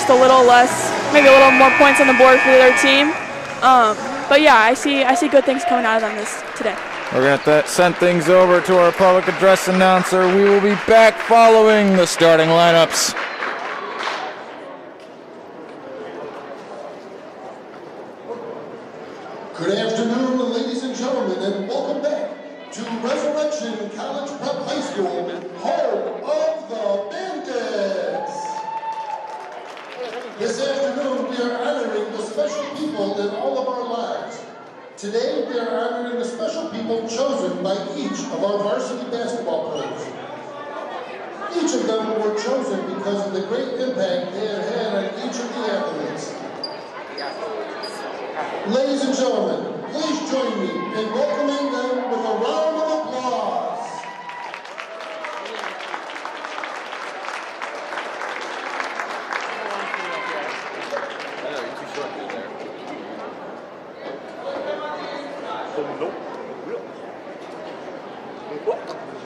just a little less, maybe a little more points on the board for the other team. But yeah, I see good things coming out of them today. We're going to send things over to our public address announcer. We will be back following the starting lineups. Good afternoon, ladies and gentlemen, and welcome back to Resurrection College Prep High School, home of the Bandits. This afternoon, we are honoring the special people in all of our lives. Today, we are honoring the special people chosen by each of our varsity basketball players. Each of them were chosen because of the great impact they have had on each of the athletes. Ladies and gentlemen, please join me in welcoming them with a round of applause.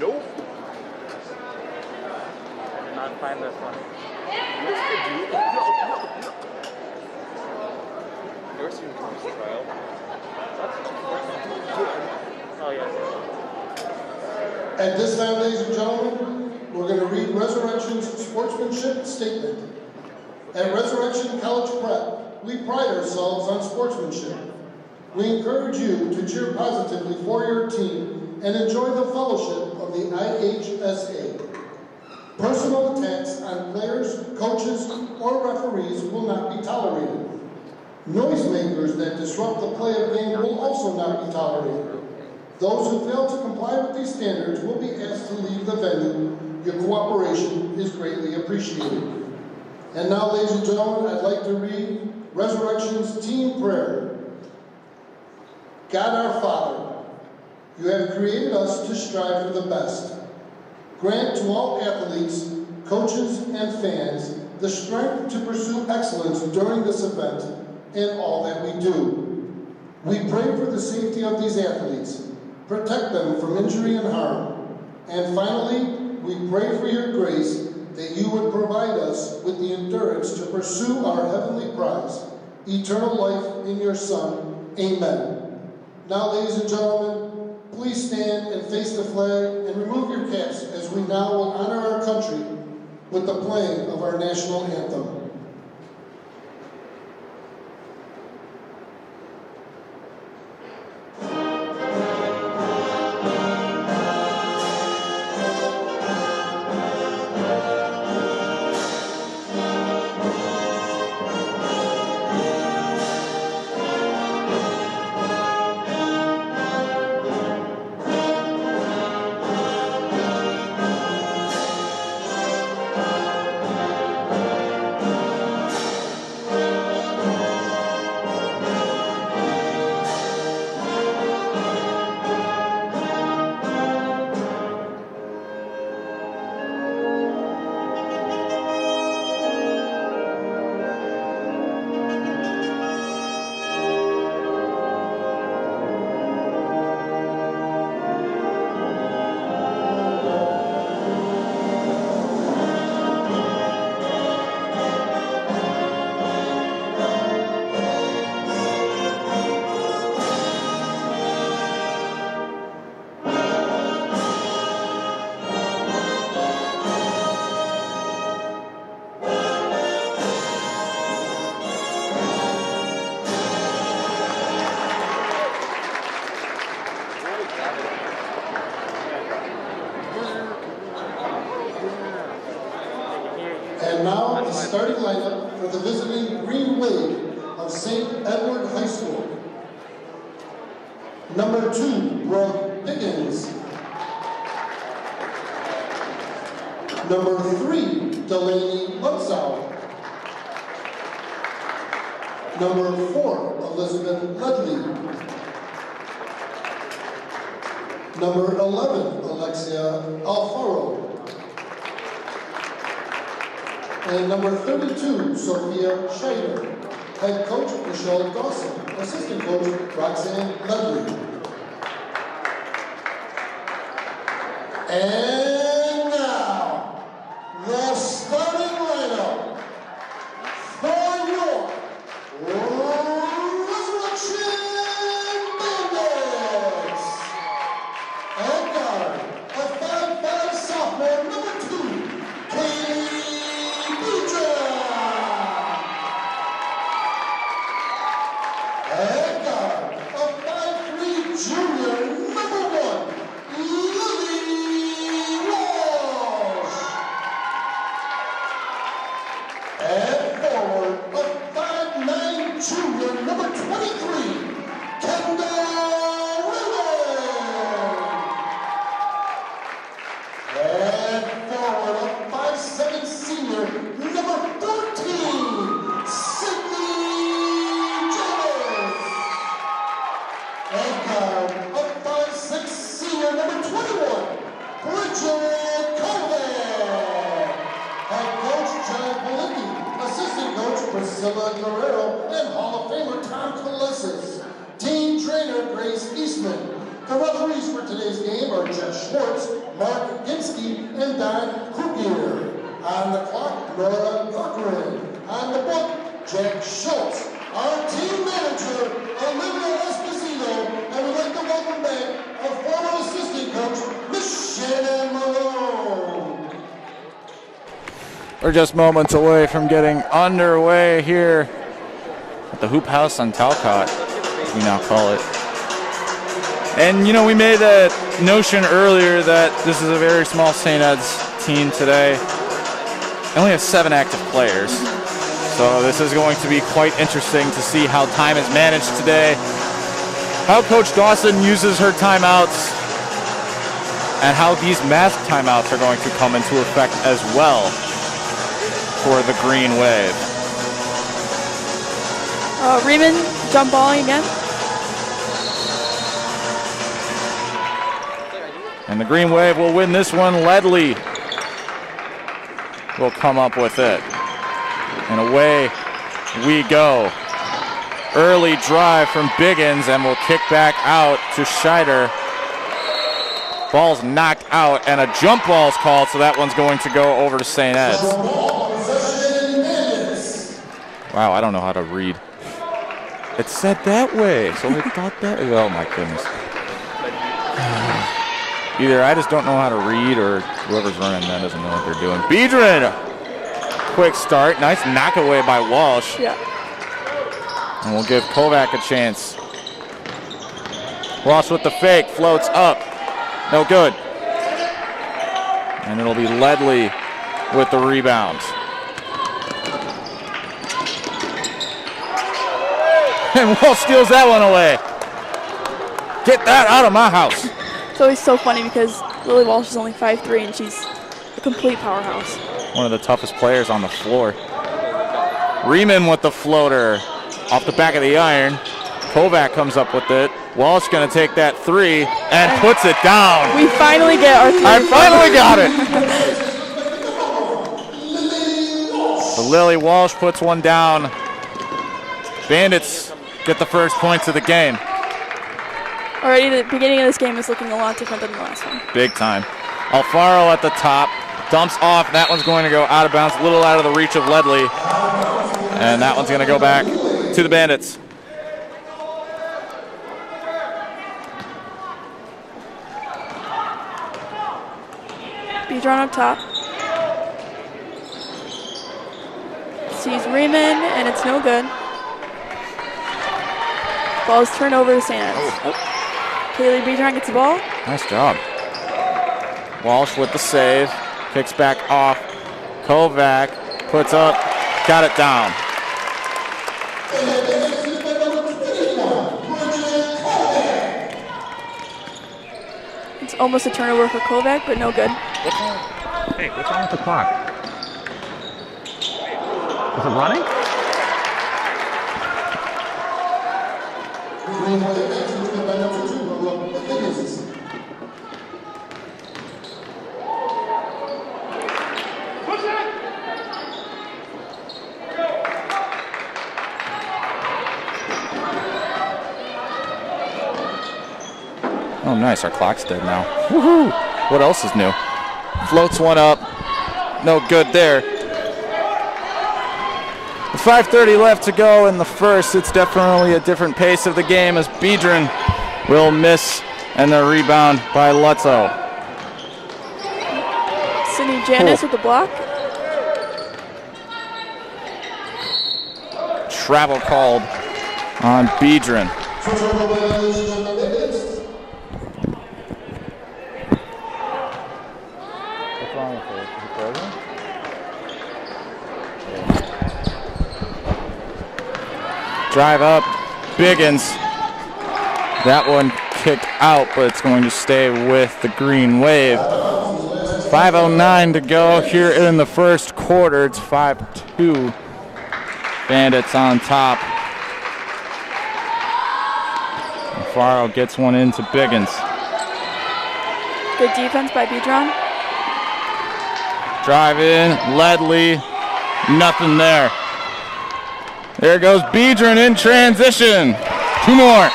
Nope. I did not find this one. You ever seen Comics Trial? Oh, yes. At this time, ladies and gentlemen, we're going to read Resurrection's sportsmanship statement. At Resurrection College Prep, we pride ourselves on sportsmanship. We encourage you to cheer positively for your team and enjoy the fellowship of the IHSA. Personal attacks on players, coaches, or referees will not be tolerated. Noisemakers that disrupt the play of game will also not be tolerated. Those who fail to comply with these standards will be asked to leave the venue. Your cooperation is greatly appreciated. And now, ladies and gentlemen, I'd like to read Resurrection's team prayer. God our Father, you have created us to strive for the best. Grant to all athletes, coaches, and fans the strength to pursue excellence during this event and all that we do. We pray for the safety of these athletes, protect them from injury and harm. And finally, we pray for your grace that you would provide us with the endurance to pursue our heavenly prize, eternal life in your Son. Amen. Now, ladies and gentlemen, please stand and face the flag and remove your caps as we now will honor our country with the playing of our national anthem. And now the starting lineup for the visiting Green Wave of St. Edward High School. Number 2, Brooke Pickens. Number 3, Delaney Lutzow. Number 4, Elizabeth Ledley. Number 11, Alexia Alfaro. And number 32, Sophia Scheider. Head coach, Michelle Dawson. Assistant coach, Roxanne Ledley. And now, the starting lineup junior number 1, Lily Walsh. And forward, a 5'9" junior number 23, Kendall Rubin. And forward, a 5'7" senior number 13, Sydney Jones. And guard, a 5'6" senior number 21, Bridget Kovac. Head coach John Politi, assistant coach Priscilla Guerrero, and Hall of Famer Tom Colissus. Team trainer Grace Eastman. The referees for today's game are Jeff Schwartz, Mark Ginsky, and Don Krugier. On the clock, Nora Cochran. On the book, Jack Schultz. Our team manager, Olivia Esposito, and we'd like to welcome back our former assistant coach, Miss Shannon Malone. We're just moments away from getting underway here at the Hoop House on Talcott, as we now call it. And, you know, we made that notion earlier that this is a very small St. Ed's team today. They only have 7 active players. So this is going to be quite interesting to see how time is managed today, how Coach Dawson uses her timeouts, and how these masked timeouts are going to come into effect as well for the Green Wave. Riemann jump balling again. And the Green Wave will win this one. Ledley will come up with it. And away we go. Early drive from Biggins, and we'll kick back out to Scheider. Ball's knocked out, and a jump ball's called, so that one's going to go over to St. Ed's. Wow, I don't know how to read. It said that way, so I thought that. Oh my goodness. Either I just don't know how to read, or whoever's running that doesn't know what they're doing. Biedron, quick start, nice knock away by Walsh. Yeah. And we'll give Kovac a chance. Walsh with the fake, floats up, no good. And it'll be Ledley with the rebound. And Walsh steals that one away. Get that out of my house. It's always so funny because Lily Walsh is only 5'3", and she's a complete powerhouse. One of the toughest players on the floor. Riemann with the floater off the back of the iron. Kovac comes up with it. Walsh going to take that 3 and puts it down. We finally get our 3. I finally got it. So Lily Walsh puts one down. Bandits get the first points of the game. Already the beginning of this game is looking a lot different than the last one. Big time. Alfaro at the top. Dumps off. That one's going to go out of bounds, a little out of the reach of Ledley. And that one's going to go back to the Bandits. Biedron up top. Sees Riemann, and it's no good. Ball's turned over to St. Ed's. Oh. Kaylee Biedron gets the ball. Nice job. Walsh with the save. Kicks back off. Kovac puts up. Got it down. It's almost a turnover for Kovac, but no good. Hey, what's wrong with the clock? Is it running? Oh, nice. Our clock's dead now. Woohoo! What else is new? Floats one up. No good there. 5:30 left to go in the first. It's definitely a different pace of the game as Biedron will miss, and the rebound by Lutzo. Sydney Janis with the block. Travel called on Biedron. Drive up. Biggins. That one kicked out, but it's going to stay with the green wave. 5:09 to go here in the first quarter. It's 5-2. Bandits on top. Faro gets one into Biggins. Good defense by Beadron. Drive in, Ledley, nothing there. There goes Beadron in transition. 2 more.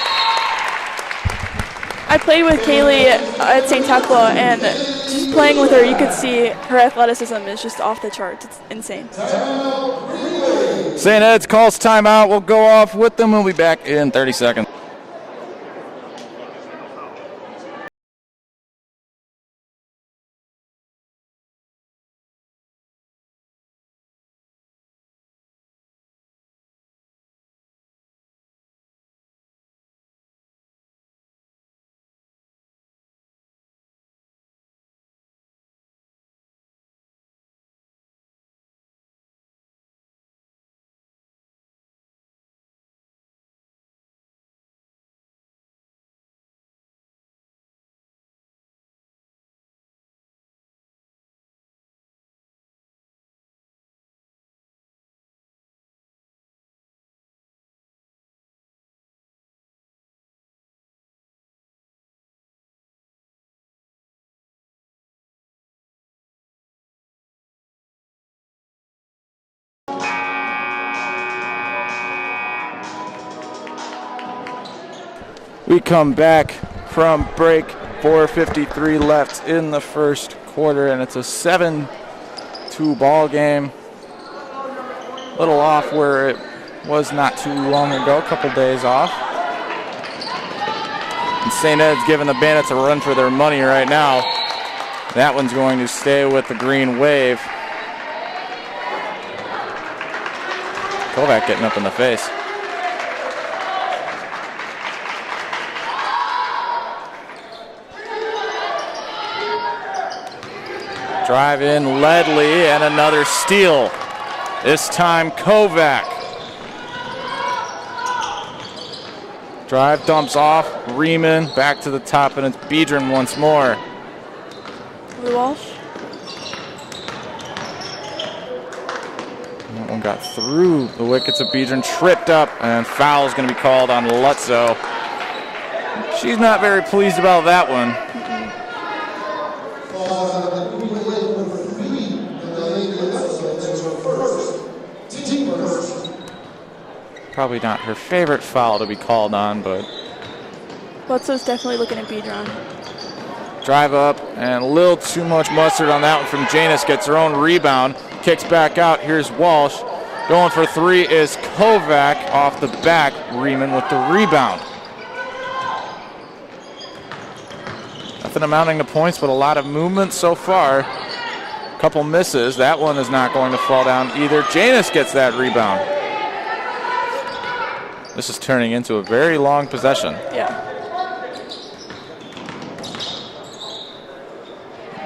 I played with Kaylee at St. Tekla, and just playing with her, you could see her athleticism is just off the charts. It's insane. St. Ed's calls timeout. We'll go off with them. We'll be back in 30 seconds. We come back from break. 4:53 left in the first quarter, and it's a 7-2 ball game. A little off where it was not too long ago, a couple days off. And St. Ed's giving the Bandits a run for their money right now. That one's going to stay with the green wave. Kovac getting up in the face. Drive in Ledley and another steal. This time Kovac. Drive dumps off. Riemann back to the top, and it's Beadron once more. Walsh. That one got through the wickets of Beadron, tripped up, and foul is going to be called on Lutzo. She's not very pleased about that one. Probably not her favorite foul to be called on, but Lutzo's definitely looking at Beadron. drive up and a little too much mustard on that one from Janus. Gets her own rebound, kicks back out. Here's Walsh. Going for 3 is Kovac off the back. Riemann with the rebound. Nothing amounting to points, but a lot of movement so far. Couple misses. That one is not going to fall down either. Janus gets that rebound. This is turning into a very long possession. Yeah.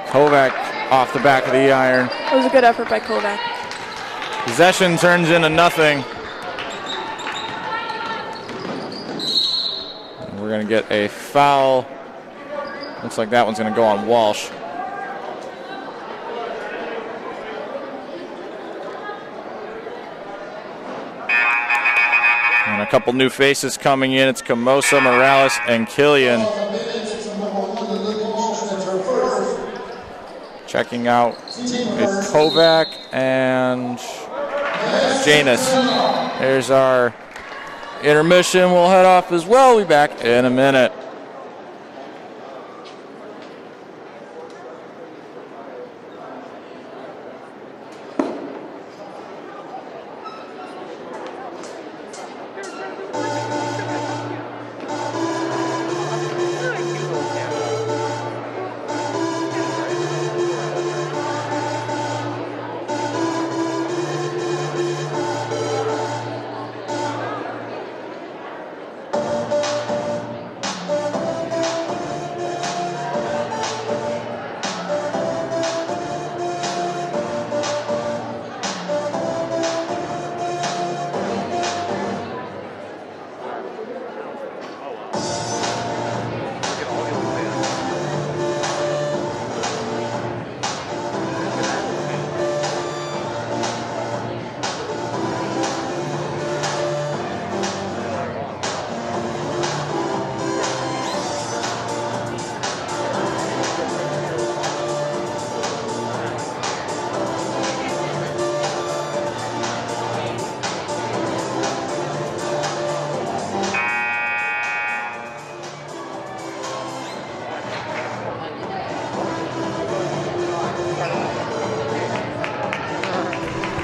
Kovac off the back of the iron. It was a good effort by Kovac. Possession turns into nothing. And we're going to get a foul. Looks like that one's going to go on Walsh. And a couple new faces coming in. It's Camosa, Morales, and Killian. Checking out it's Kovac and Janus. There's our intermission. We'll head off as well. We'll be back in a minute.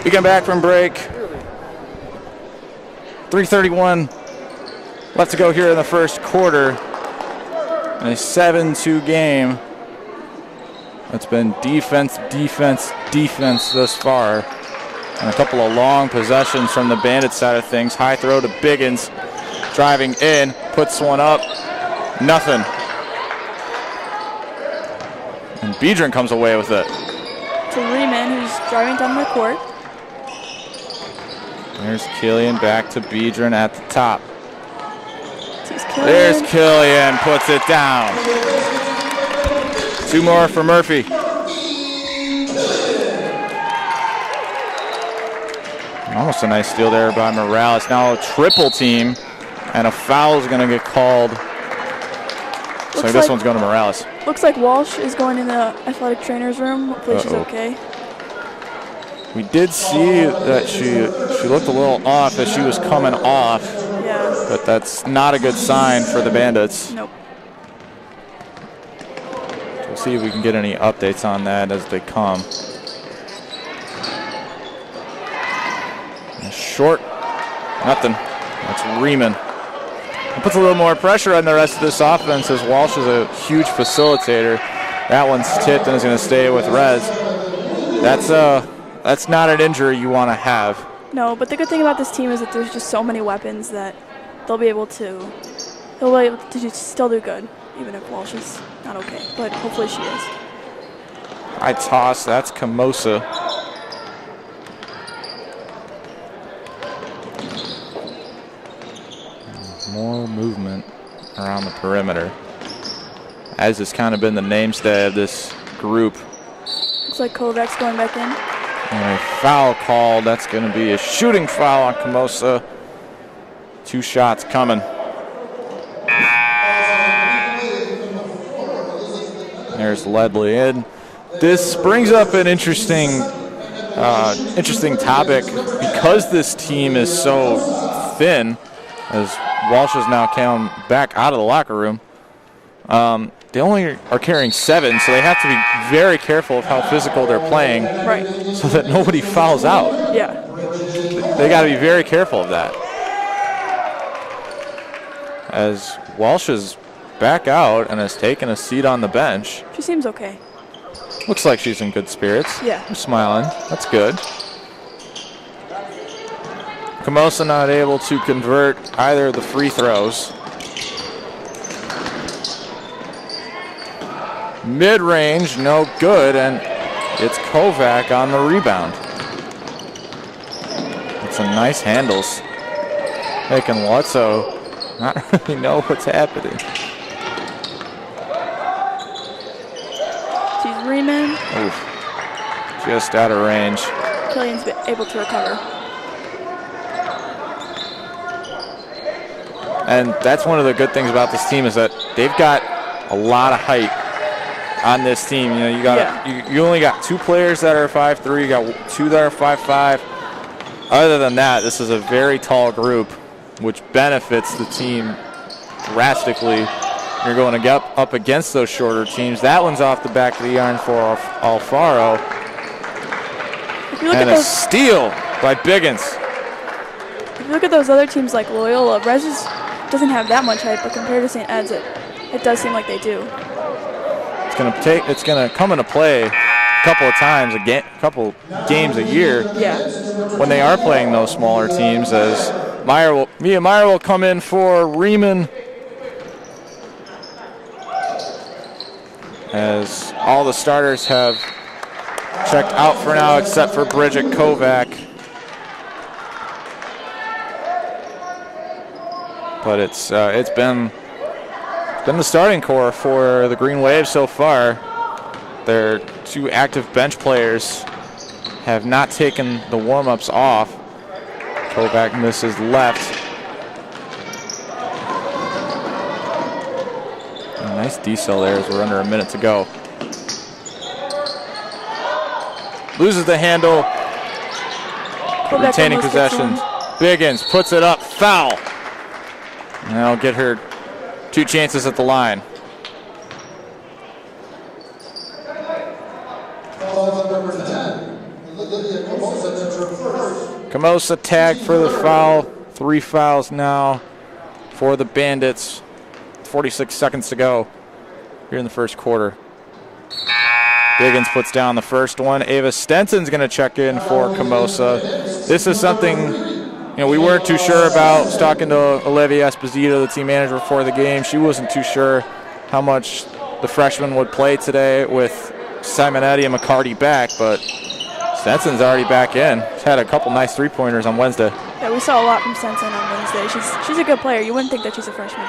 We come back from break. 3:31 left to go here in the first quarter. In a 7-2 game. It's been defense, defense, defense thus far. And a couple of long possessions from the Bandit side of things. High throw to Biggins. Driving in, puts one up. Nothing. And Biedron comes away with it. To Riemann, who's driving down the court. There's Killian back to Biedron at the top. There's Killian, puts it down. 2 more for Murphy. Almost a nice steal there by Morales. Now a triple team, and a foul is going to get called. So this one's going to Morales. Looks like Walsh is going in the athletic trainer's room. Hopefully she's okay. We did see that she looked a little off as she was coming off. Yeah. But that's not a good sign for the Bandits. Nope. We'll see if we can get any updates on that as they come. Short, nothing. That's Riemann. It puts a little more pressure on the rest of this offense as Walsh is a huge facilitator. That one's tipped and is going to stay with Rez. That's not an injury you want to have. No, but the good thing about this team is that there's just so many weapons that they'll be able to still do good, even if Walsh is not okay. But hopefully she is. High toss. That's Camosa. More movement around the perimeter, as has kind of been the mainstay of this group. Looks like Kovac's going back in. And a foul called. That's going to be a shooting foul on Camosa. 2 shots coming. There's Ledley in. This brings up an interesting topic because this team is so thin, as Walsh has now come back out of the locker room. They only are carrying 7, so they have to be very careful of how physical they're playing, right, so that nobody fouls out. Yeah. They got to be very careful of that. As Walsh is back out and has taken a seat on the bench. She seems okay. Looks like she's in good spirits. Yeah. She's smiling. That's good. Camosa not able to convert either of the free throws. Mid-range, no good, and it's Kovac on the rebound. It's some nice handles. Making Lutzo not really know what's happening. She's Riemann. Oof. Just out of range. Killian's able to recover. And that's one of the good things about this team is that they've got a lot of height on this team. You know, you only got 2 players that are 5'3", you got 2 that are 5'5". Other than that, this is a very tall group, which benefits the team drastically. You're going to get up against those shorter teams. That one's off the back of the iron for Alfaro. And a steal by Biggins. If you look at those other teams like Loyola, Rez doesn't have that much height, but compared to St. Ed's, it does seem like they do. It's gonna come into play a couple of times, a couple games a year. Yeah. When they are playing those smaller teams, as Mia Meyer will come in for Riemann, as all the starters have checked out for now, except for Bridget Kovac. But it's been the starting core for the Green Wave so far. Their 2 active bench players have not taken the warm-ups off. Kovac misses left. A nice decel there as we're under a minute to go. Loses the handle. Retaining possession. Biggins puts it up. Foul. And that'll get her 2 chances at the line. Number 10, Olivia Camosa, Camosa tagged for the foul. 3 fouls now for the Bandits. 46 seconds to go here in the first quarter. Biggins puts down the first one. Ava Stenson's going to check in for Camosa. This is something we weren't too sure about. I was talking to Olivia Esposito, the team manager, before the game. She wasn't too sure how much the freshman would play today with Simonetti and McCarty back, but Stenson's already back in. She's had a couple nice three-pointers on Wednesday. Yeah, we saw a lot from Stenson on Wednesday. She's a good player. You wouldn't think that she's a freshman.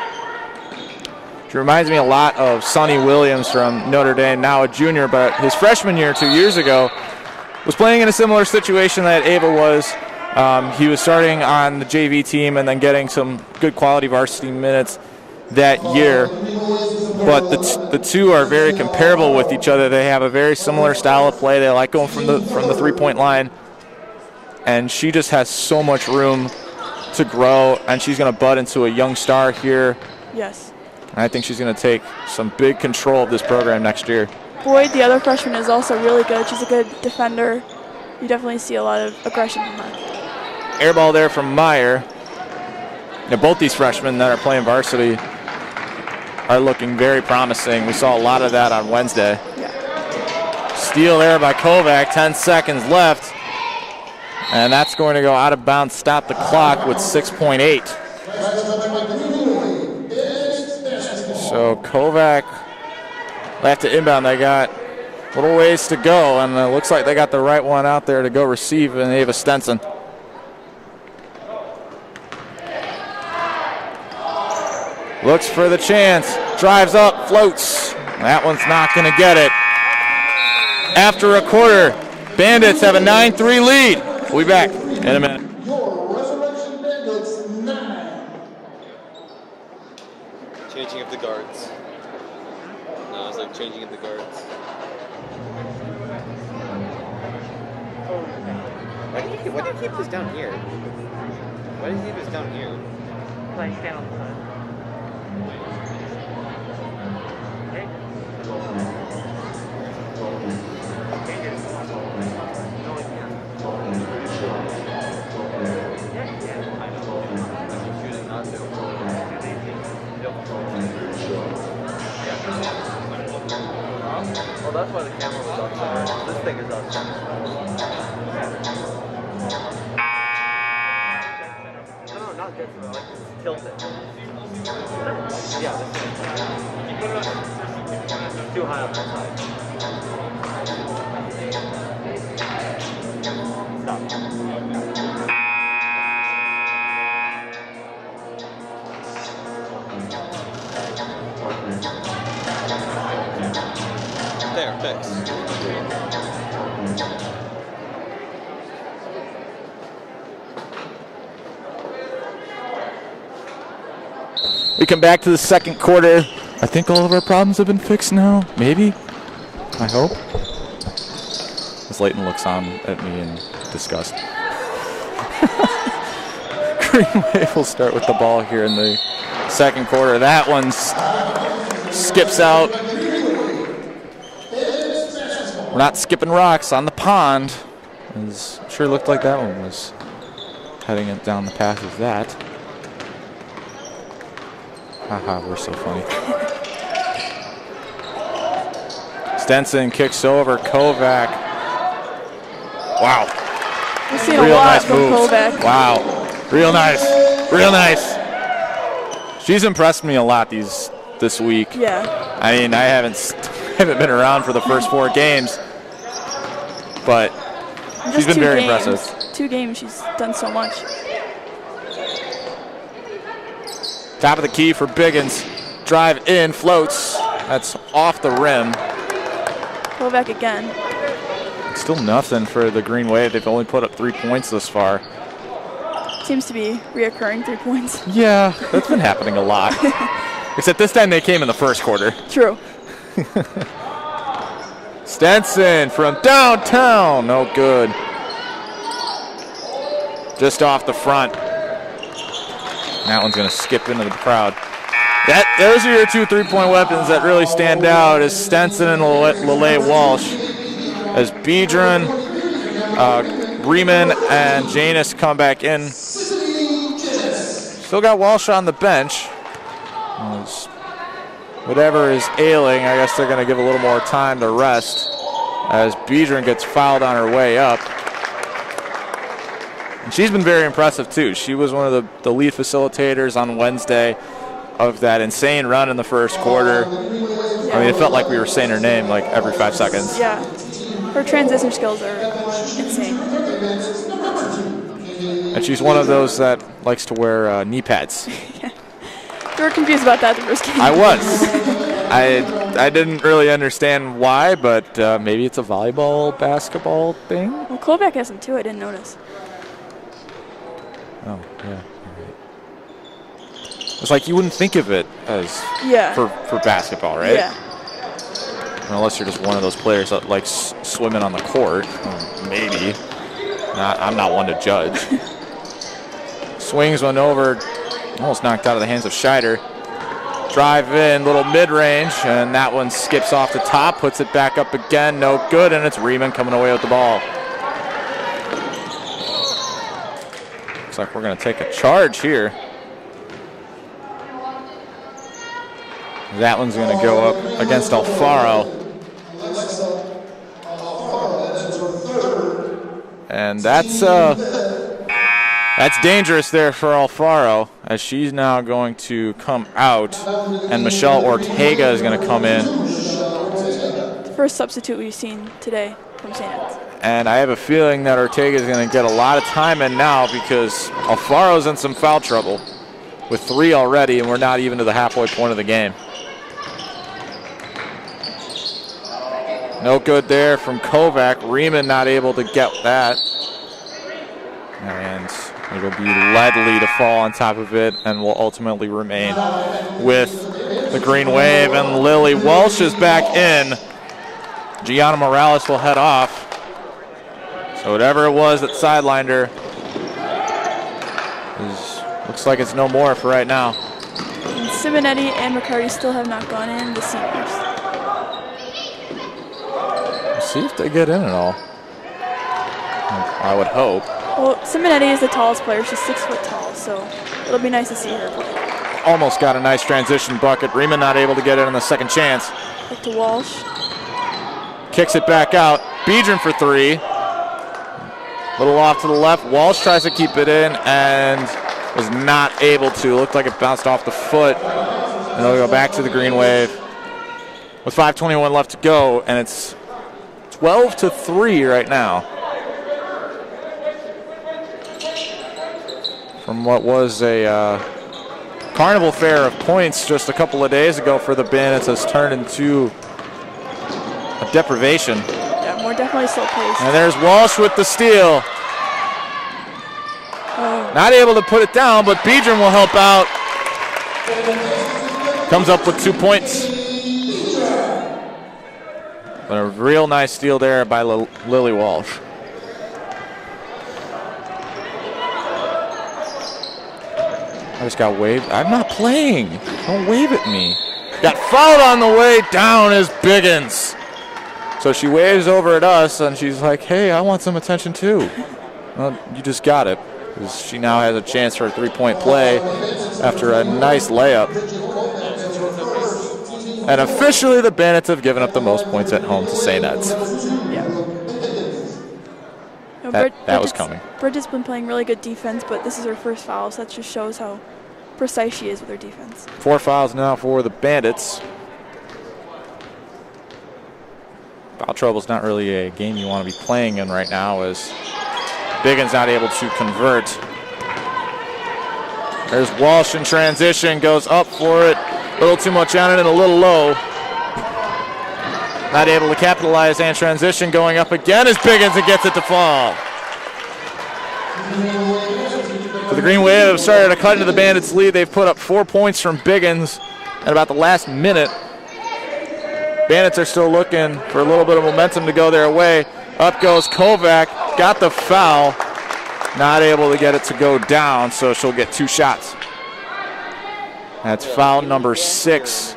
She reminds me a lot of Sonny Williams from Notre Dame, now a junior, but his freshman year 2 years ago was playing in a similar situation that Ava was. He was starting on the JV team and then getting some good quality varsity minutes that year. But the two are very comparable with each other. They have a very similar style of play. They like going from the three-point line. And she just has so much room to grow, and she's going to bud into a young star here. Yes. And I think she's going to take some big control of this program next year. Boyd, the other freshman, is also really good. She's a good defender. You definitely see a lot of aggression from her. Air ball there from Meyer. Both these freshmen that are playing varsity are looking very promising. We saw a lot of that on Wednesday. Yeah. Steal there by Kovac, 10 seconds left. And that's going to go out of bounds, stop the clock with 6.8. So Kovac left to inbound. They got a little ways to go, and it looks like they got the right one out there to go receive in Ava Stenson. Looks for the chance, drives up, floats. That one's not going to get it. After a quarter, Bandits have a 9-3 lead. We'll be back in a minute. Your Resurrection Bandits 9. Changing of the guards. No, it's like changing of the guards. Why do you keep this down here? Why do you keep this down here? Like, stand on the side. Well, that's why the camera was outside. This thing is outside. No, not this one. Like, tilt it. Yeah, this thing. You put it on too high on that side. Stop. There, fixed. We come back to the second quarter. I think all of our problems have been fixed now. Maybe. I hope. As Leighton looks on at me in disgust. Green Wave will start with the ball here in the second quarter. That one skips out. We're not skipping rocks on the pond. It sure looked like that one was heading it down the path of that. Haha, we're so funny. Stenson kicks over Kovac. Wow. We've seen Real a lot nice from moves. Kovac. Wow. Real nice. Real nice. She's impressed me a lot this week. Yeah. I mean, I haven't been around for the first 4 games, but she's been very impressive. 2 games, she's done so much. Top of the key for Biggins. Drive in, floats. That's off the rim. Kovac again. Still nothing for the Green Wave. They've only put up 3 points this far. Seems to be reoccurring 3 points. Yeah, that's been happening a lot. Except this time they came in the first quarter. True. Stenson from downtown. No good. Just off the front. That one's going to skip into the crowd. Those are your 2 3-point weapons that really stand out is Stenson and Lele Walsh. As Biedron Riemann and Janus come back in. Still got Walsh on the bench. Whatever is ailing, I guess they're going to give a little more time to rest as Biedron gets fouled on her way up. And she's been very impressive, too. She was one of the lead facilitators on Wednesday of that insane run in the first quarter. I mean, it felt like we were saying her name like every 5 seconds. Yeah. Her transition skills are insane. And she's one of those that likes to wear knee pads. Yeah. You were confused about that the first game. I was. I didn't really understand why, but maybe it's a volleyball, basketball thing. Well, Kovac has them too. I didn't notice. Oh, yeah. It's like you wouldn't think of it as for basketball, right? Yeah. Unless you're just one of those players that likes swimming on the court. Maybe. I'm not one to judge. Swings one over. Almost knocked out of the hands of Scheider. Drive in, little mid-range, and that one skips off the top, puts it back up again, no good, and it's Riemann coming away with the ball. Looks like we're going to take a charge here. That one's going to go up against Alfaro. And that's dangerous there for Alfaro, as she's now going to come out, and Michelle Ortega is going to come in. The first substitute we've seen today from St. Ed's. And I have a feeling that Ortega is going to get a lot of time in now because Alfaro's in some foul trouble with 3 already, and we're not even to the halfway point of the game. No good there from Kovac. Riemann not able to get that. And it'll be Ledley to fall on top of it and will ultimately remain with the green wave. And Lily Walsh is back in. Gianna Morales will head off. So whatever it was that sidelined her looks like it's no more for right now. And Simonetti and McCarty still have not gone in, the seniors. See if they get in at all. I would hope. Well, Simonetti is the tallest player. She's 6 foot tall, so it'll be nice to see her play. Almost got a nice transition bucket. Riemann not able to get it on the second chance. Back to Walsh. Kicks it back out. Biedron for 3. Little off to the left. Walsh tries to keep it in and was not able to. Looked like it bounced off the foot. And it'll go back to the green wave with 5:21 left to go, and it's 12-3 right now. From what was a carnival fair of points just a couple of days ago for the Bandits has turned into a deprivation. Yeah, more definitely slow pace. And there's Walsh with the steal. Oh. Not able to put it down, but Biedron will help out. Comes up with 2 points. But a real nice steal there by Lily Walsh. I just got waved. I'm not playing. Don't wave at me. Got fouled on the way down is Biggins. So she waves over at us, and she's like, hey, I want some attention too. Well, you just got it. Because she now has a chance for a 3-point play after a nice layup. And officially, the Bandits have given up the most points at home to St. Ed's. Yeah. That was coming. Bridget's been playing really good defense, but this is her first foul, so that just shows how precise she is with her defense. 4 fouls now for the Bandits. Foul trouble's not really a game you want to be playing in right now, as Biggins not able to convert. There's Walsh in transition, goes up for it. A little too much on it and a little low. Not able to capitalize and transition, going up again as Biggins and gets it to fall. So the Green Wave have started to cut into the Bandits' lead. They've put up 4 points from Biggins at about the last minute. Bandits are still looking for a little bit of momentum to go their way. Up goes Kovac, got the foul. Not able to get it to go down, so she'll get 2 shots. That's foul number 6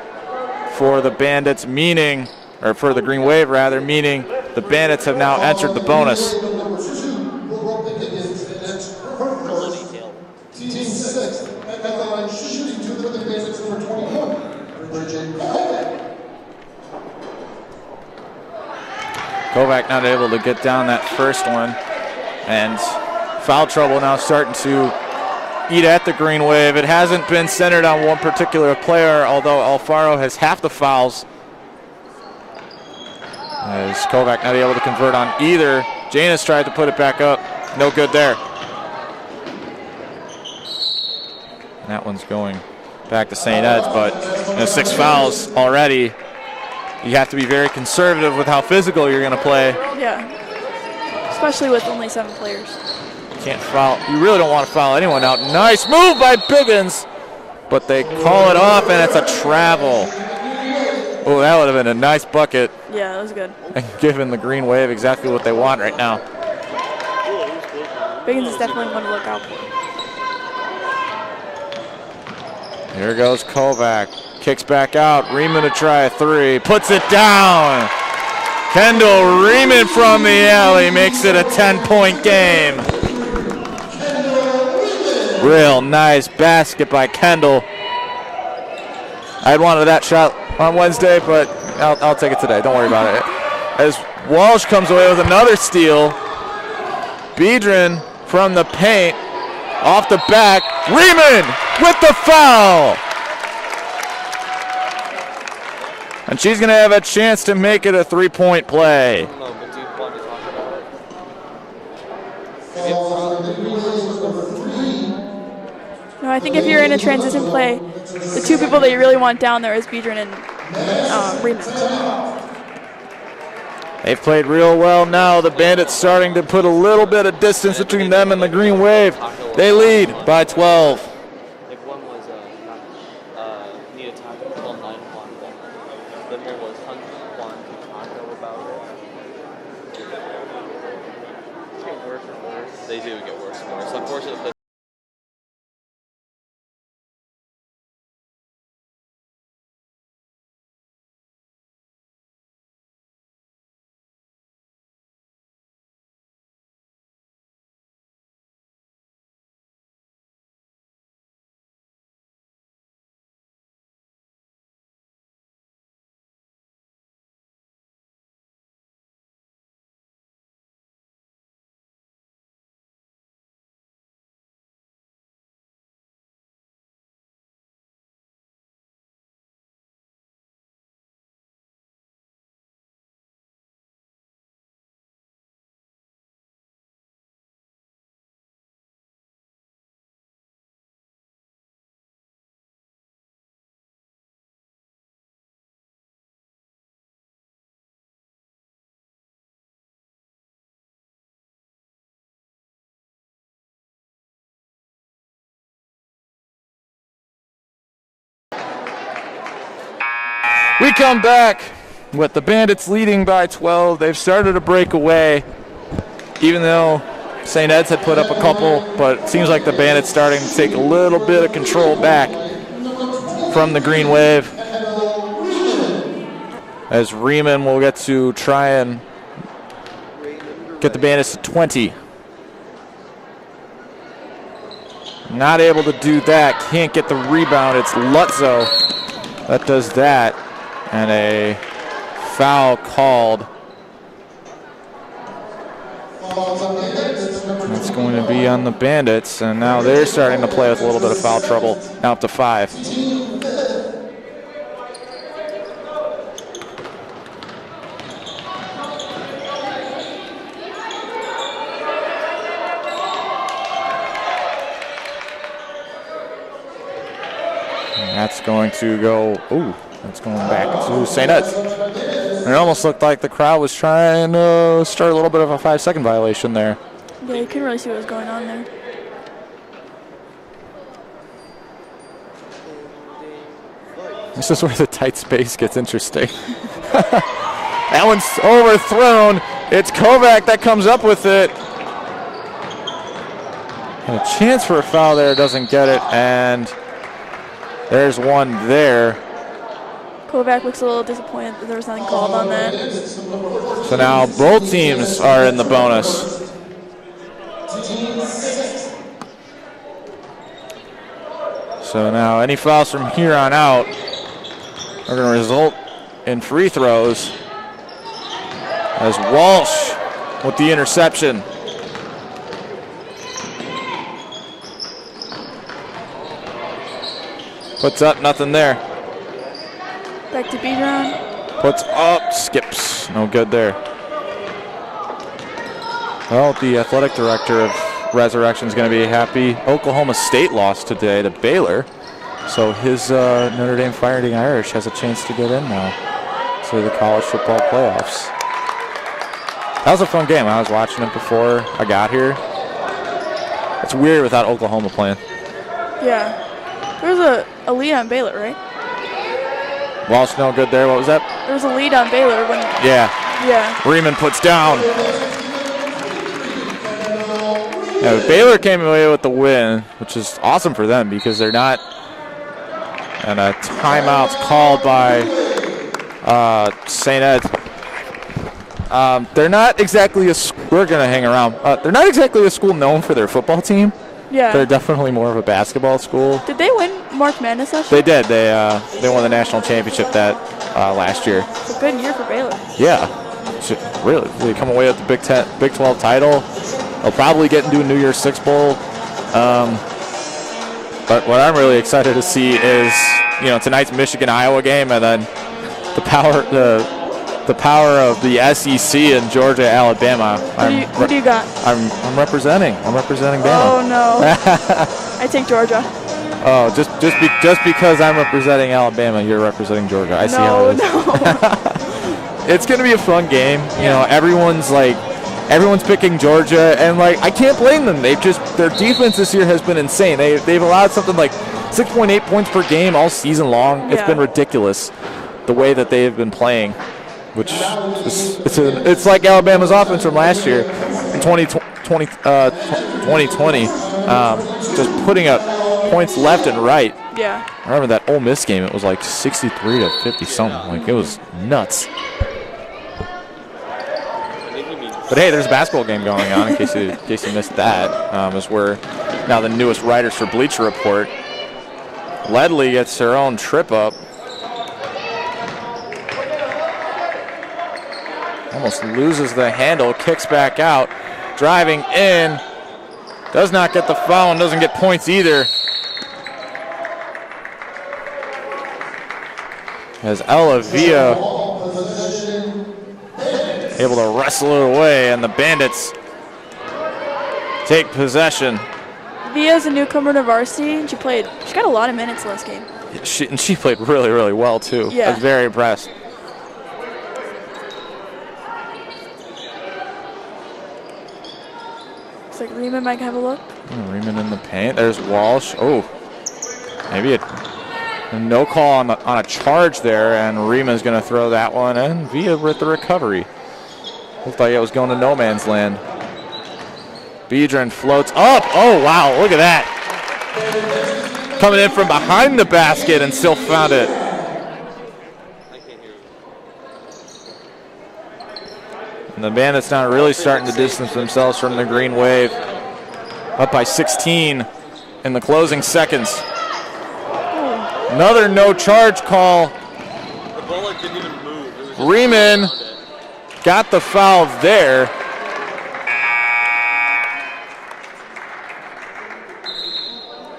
for the Bandits, meaning, or for the Green Wave rather, meaning the Bandits have now entered the bonus. Kovac not able to get down that first one. And foul trouble now starting to eat at the green wave. It hasn't been centered on one particular player, although Alfaro has half the fouls. As Kovac not able to convert on either. Janus tried to put it back up. No good there. That one's going back to St. Ed's, but 6 fouls already. You have to be very conservative with how physical you're going to play. Yeah, especially with only 7 players. Can't foul. You really don't want to foul anyone out. Nice move by Biggins, but they call it off, and it's a travel. Oh, that would have been a nice bucket. Yeah, that was good. And giving the green wave exactly what they want right now. Biggins is definitely one to look out for. Here goes Kovac. Kicks back out. Riemann to try a 3. Puts it down. Kendall Riemann from the alley makes it a 10-point game. Real nice basket by Kendall. I had wanted that shot on Wednesday, but I'll take it today. Don't worry about it. As Walsh comes away with another steal. Biedron from the paint. Off the back. Riemann with the foul. And she's going to have a chance to make it a 3-point play. No, I think if you're in a transition play, the 2 people that you really want down there is Biedron and Riemann. They've played real well now. The Bandits starting to put a little bit of distance between them and the Green Wave. They lead by 12. Like one was Nita Taco called 9-1. Then there was Juan Taco about it. It's getting worse and worse. They do get worse and worse. Unfortunately. We come back with the Bandits leading by 12. They've started to break away, even though St. Ed's had put up a couple, but it seems like the Bandits starting to take a little bit of control back from the Green Wave. As Riemann will get to try and get the Bandits to 20. Not able to do that, can't get the rebound. It's Lutzo that does that. And a foul called. That's going to be on the Bandits, and now they're starting to play with a little bit of foul trouble. Now up to 5. And that's going to go. Ooh. That's going back to St. Ed's. And it almost looked like the crowd was trying to start a little bit of a 5-second violation there. Yeah, you couldn't really see what was going on there. This is where the tight space gets interesting. That one's overthrown. It's Kovac that comes up with it. And a chance for a foul there, doesn't get it. And there's one there. Kovac looks a little disappointed that there was nothing called on that. So now both teams are in the bonus. So now any fouls from here on out are going to result in free throws as Walsh with the interception. Puts up, nothing there. Back to Biedron. Puts up, skips. No good there. Well, the athletic director of Resurrection is going to be happy. Oklahoma State lost today to Baylor. So his Notre Dame Fighting Irish has a chance to get in now to the college football playoffs. That was a fun game. I was watching it before I got here. It's weird without Oklahoma playing. Yeah. There was a lead on Baylor, right? Walsh no good there. What was that? There was a lead on Baylor when. Yeah. Yeah. Riemann puts down. Yeah, Baylor came away with the win, which is awesome for them because they're not. And a timeout's called by St. Ed's. They're not exactly a. We're gonna hang around. They're not exactly a school known for their football team. Yeah. They're definitely more of a basketball school. Did they win March Madness last year? They did. They won the national championship that last year. It's a good year for Baylor. Yeah. Really, they come away with the Big 12 title. They'll probably get into a New Year's Six Bowl. But what I'm really excited to see is, tonight's Michigan-Iowa game, and then the power of the SEC in Georgia, Alabama. Who do you got? I'm representing Bama. Oh no. I take Georgia. Oh, just because I'm representing Alabama, you're representing Georgia. I see how it is. No. It's gonna be a fun game. Everyone's picking Georgia, and I can't blame them. Their defense this year has been insane. They've allowed something like 6.8 points per game all season long. It's been ridiculous the way that they have been playing, which it's like Alabama's offense from last year in 2020, just putting up points left and right. Yeah. I remember that Ole Miss game. It was 63 to 50 something. It was nuts. But hey, there's a basketball game going on in case you missed that. As we're now the newest writers for Bleacher Report. Ledley gets her own trip up. Almost loses the handle, kicks back out, driving in. Does not get the foul and doesn't get points either. As Ella Villa able to wrestle it away, and the Bandits take possession. Villa's a newcomer to Varsity, and she got a lot of minutes last game. She played really, really well too. Yeah. I was very impressed. Looks like Riemann might have a look. Riemann in the paint. There's Walsh. Oh, maybe a no call on a charge there, and Riemann's going to throw that one in. Villa with the recovery. Looked like it was going to no man's land. Biedron floats up. Oh, wow, look at that. Coming in from behind the basket and still found it. And the Bandits now really starting to distance themselves from the green wave. Up by 16 in the closing seconds. Another no charge call. The bullet didn't even move. Riemann got the foul there.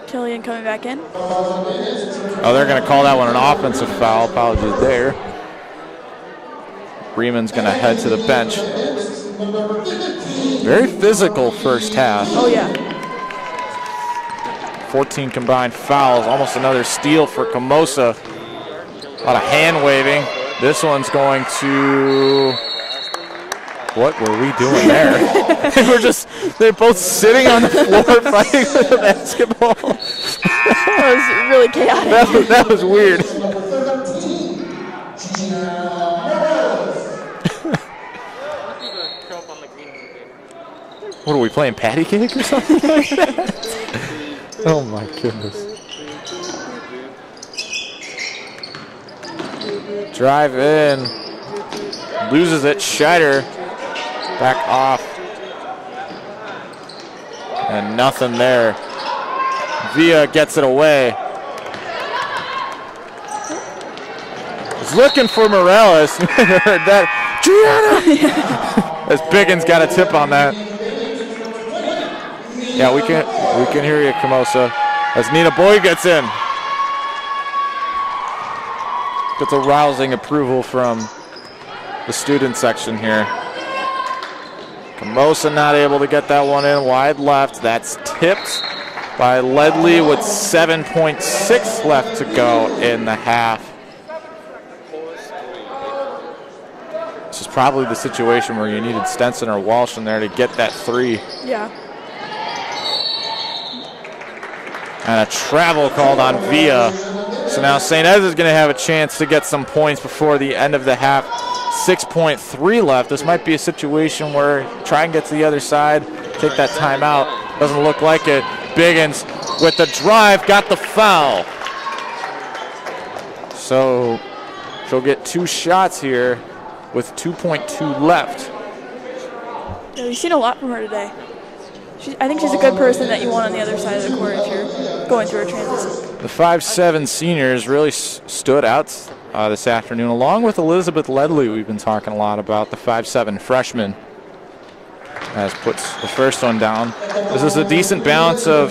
Killian coming back in. Oh, they're going to call that one an offensive foul. Apologies there. Riemann's going to head to the bench. Very physical first half. Oh, yeah. 14 combined fouls. Almost another steal for Camosa. A lot of hand waving. This one's going to... What were we doing there? They're both sitting on the floor fighting for the basketball. That was really chaotic. That was weird. What are we playing, patty cake or something like that? Oh my goodness. Drive in. Loses it. Scheider back off. And nothing there. Villa gets it away. looking for Morales. Heard that. Gianna! As Biggins got a tip on that. Yeah, we can hear you, Camosa. As Nina Boy gets in. Gets a rousing approval from the student section here. Camosa not able to get that one in. Wide left. That's tipped by Ledley with 7.6 left to go in the half. This is probably the situation where you needed Stenson or Walsh in there to get that 3. Yeah. And a travel called on Villa. So now St. Ed's is going to have a chance to get some points before the end of the half. 6.3 left. This might be a situation where try and get to the other side, take that timeout. Doesn't look like it. Biggins with the drive, got the foul. So she'll get 2 shots here with 2.2 left. Yeah, we've seen a lot from her today. I think she's a good person that you want on the other side of the court if you're going through a transition. The 5'7" seniors really stood out this afternoon, along with Elizabeth Ledley, we've been talking a lot about, the 5'7" freshman, as puts the first one down. This is a decent balance of,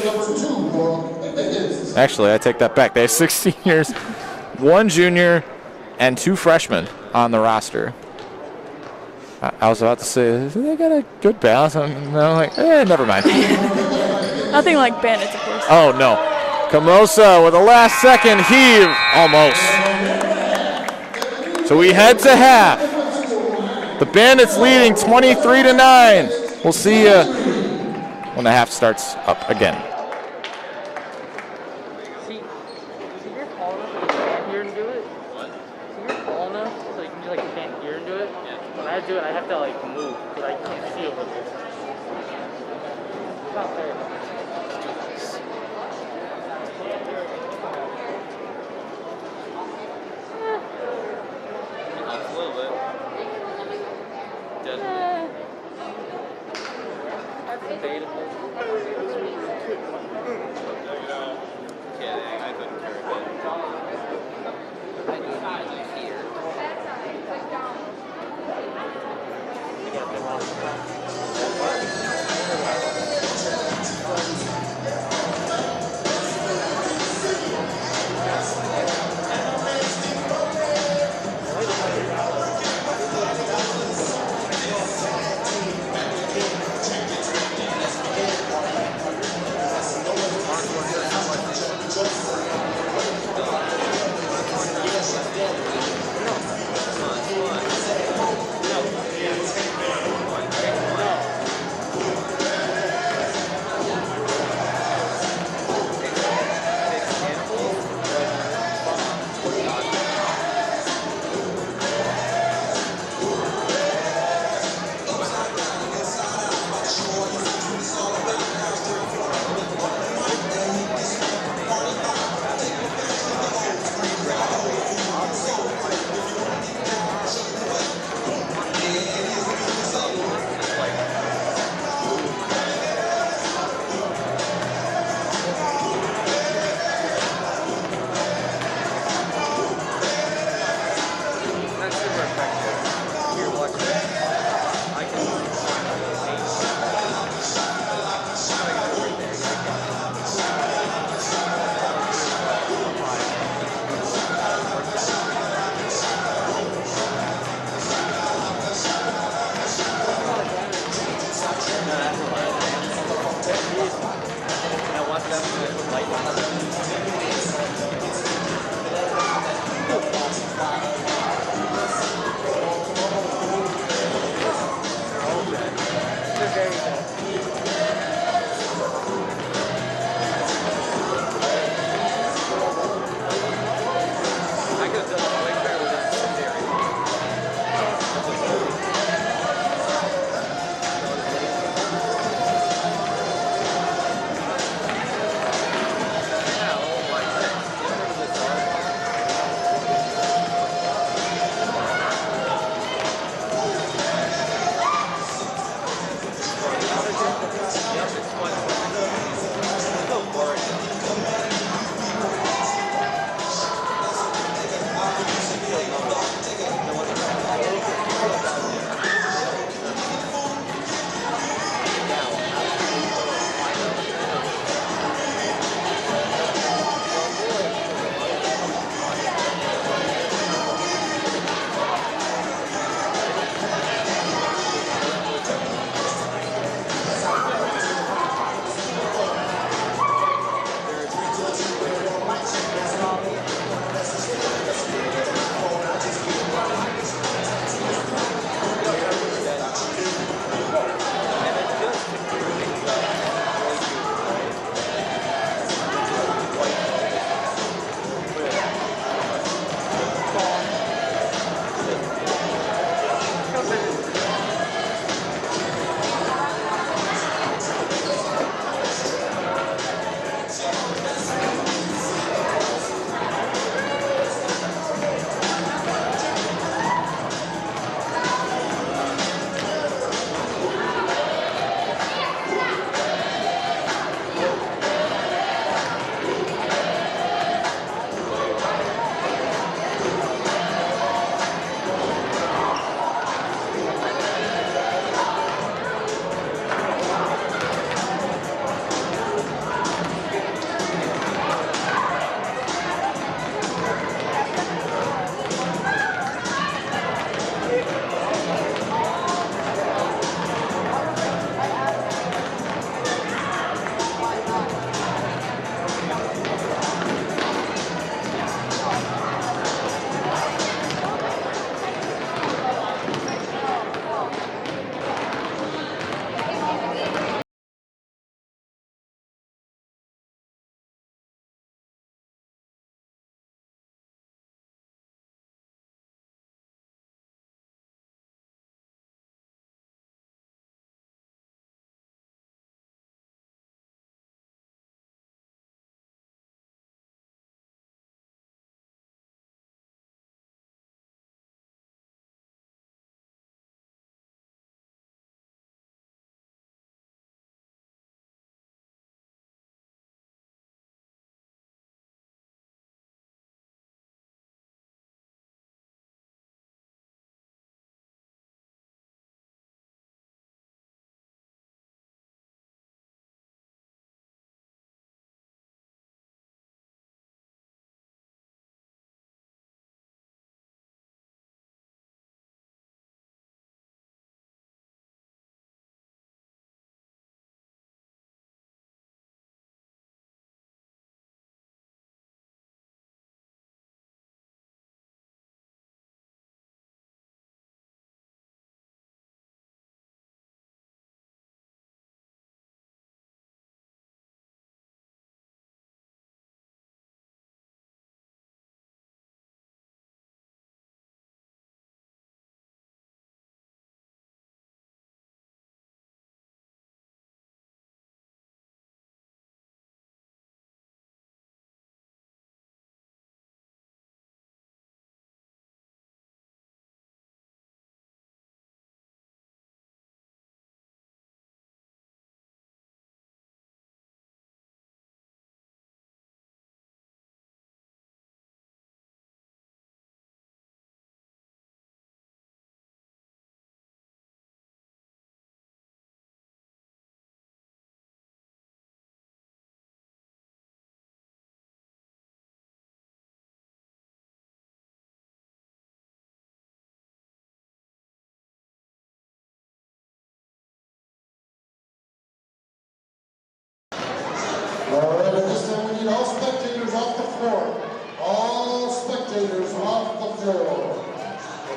actually, I take that back. They have 6 seniors, 1 junior, and 2 freshmen on the roster. I was about to say, they got a good balance. And I'm like, never mind. Nothing like Bandits, of course. Oh, no. Camosa with a last-second heave, almost. So we head to half. The Bandits leading 23-9. We'll see you when the half starts up again. See, you're tall enough so you can't hear and do it? What? See, you're tall enough so you can just like can't hear and do it? Yeah. When I do it, I have to like move because I can't see over there. It's not fair.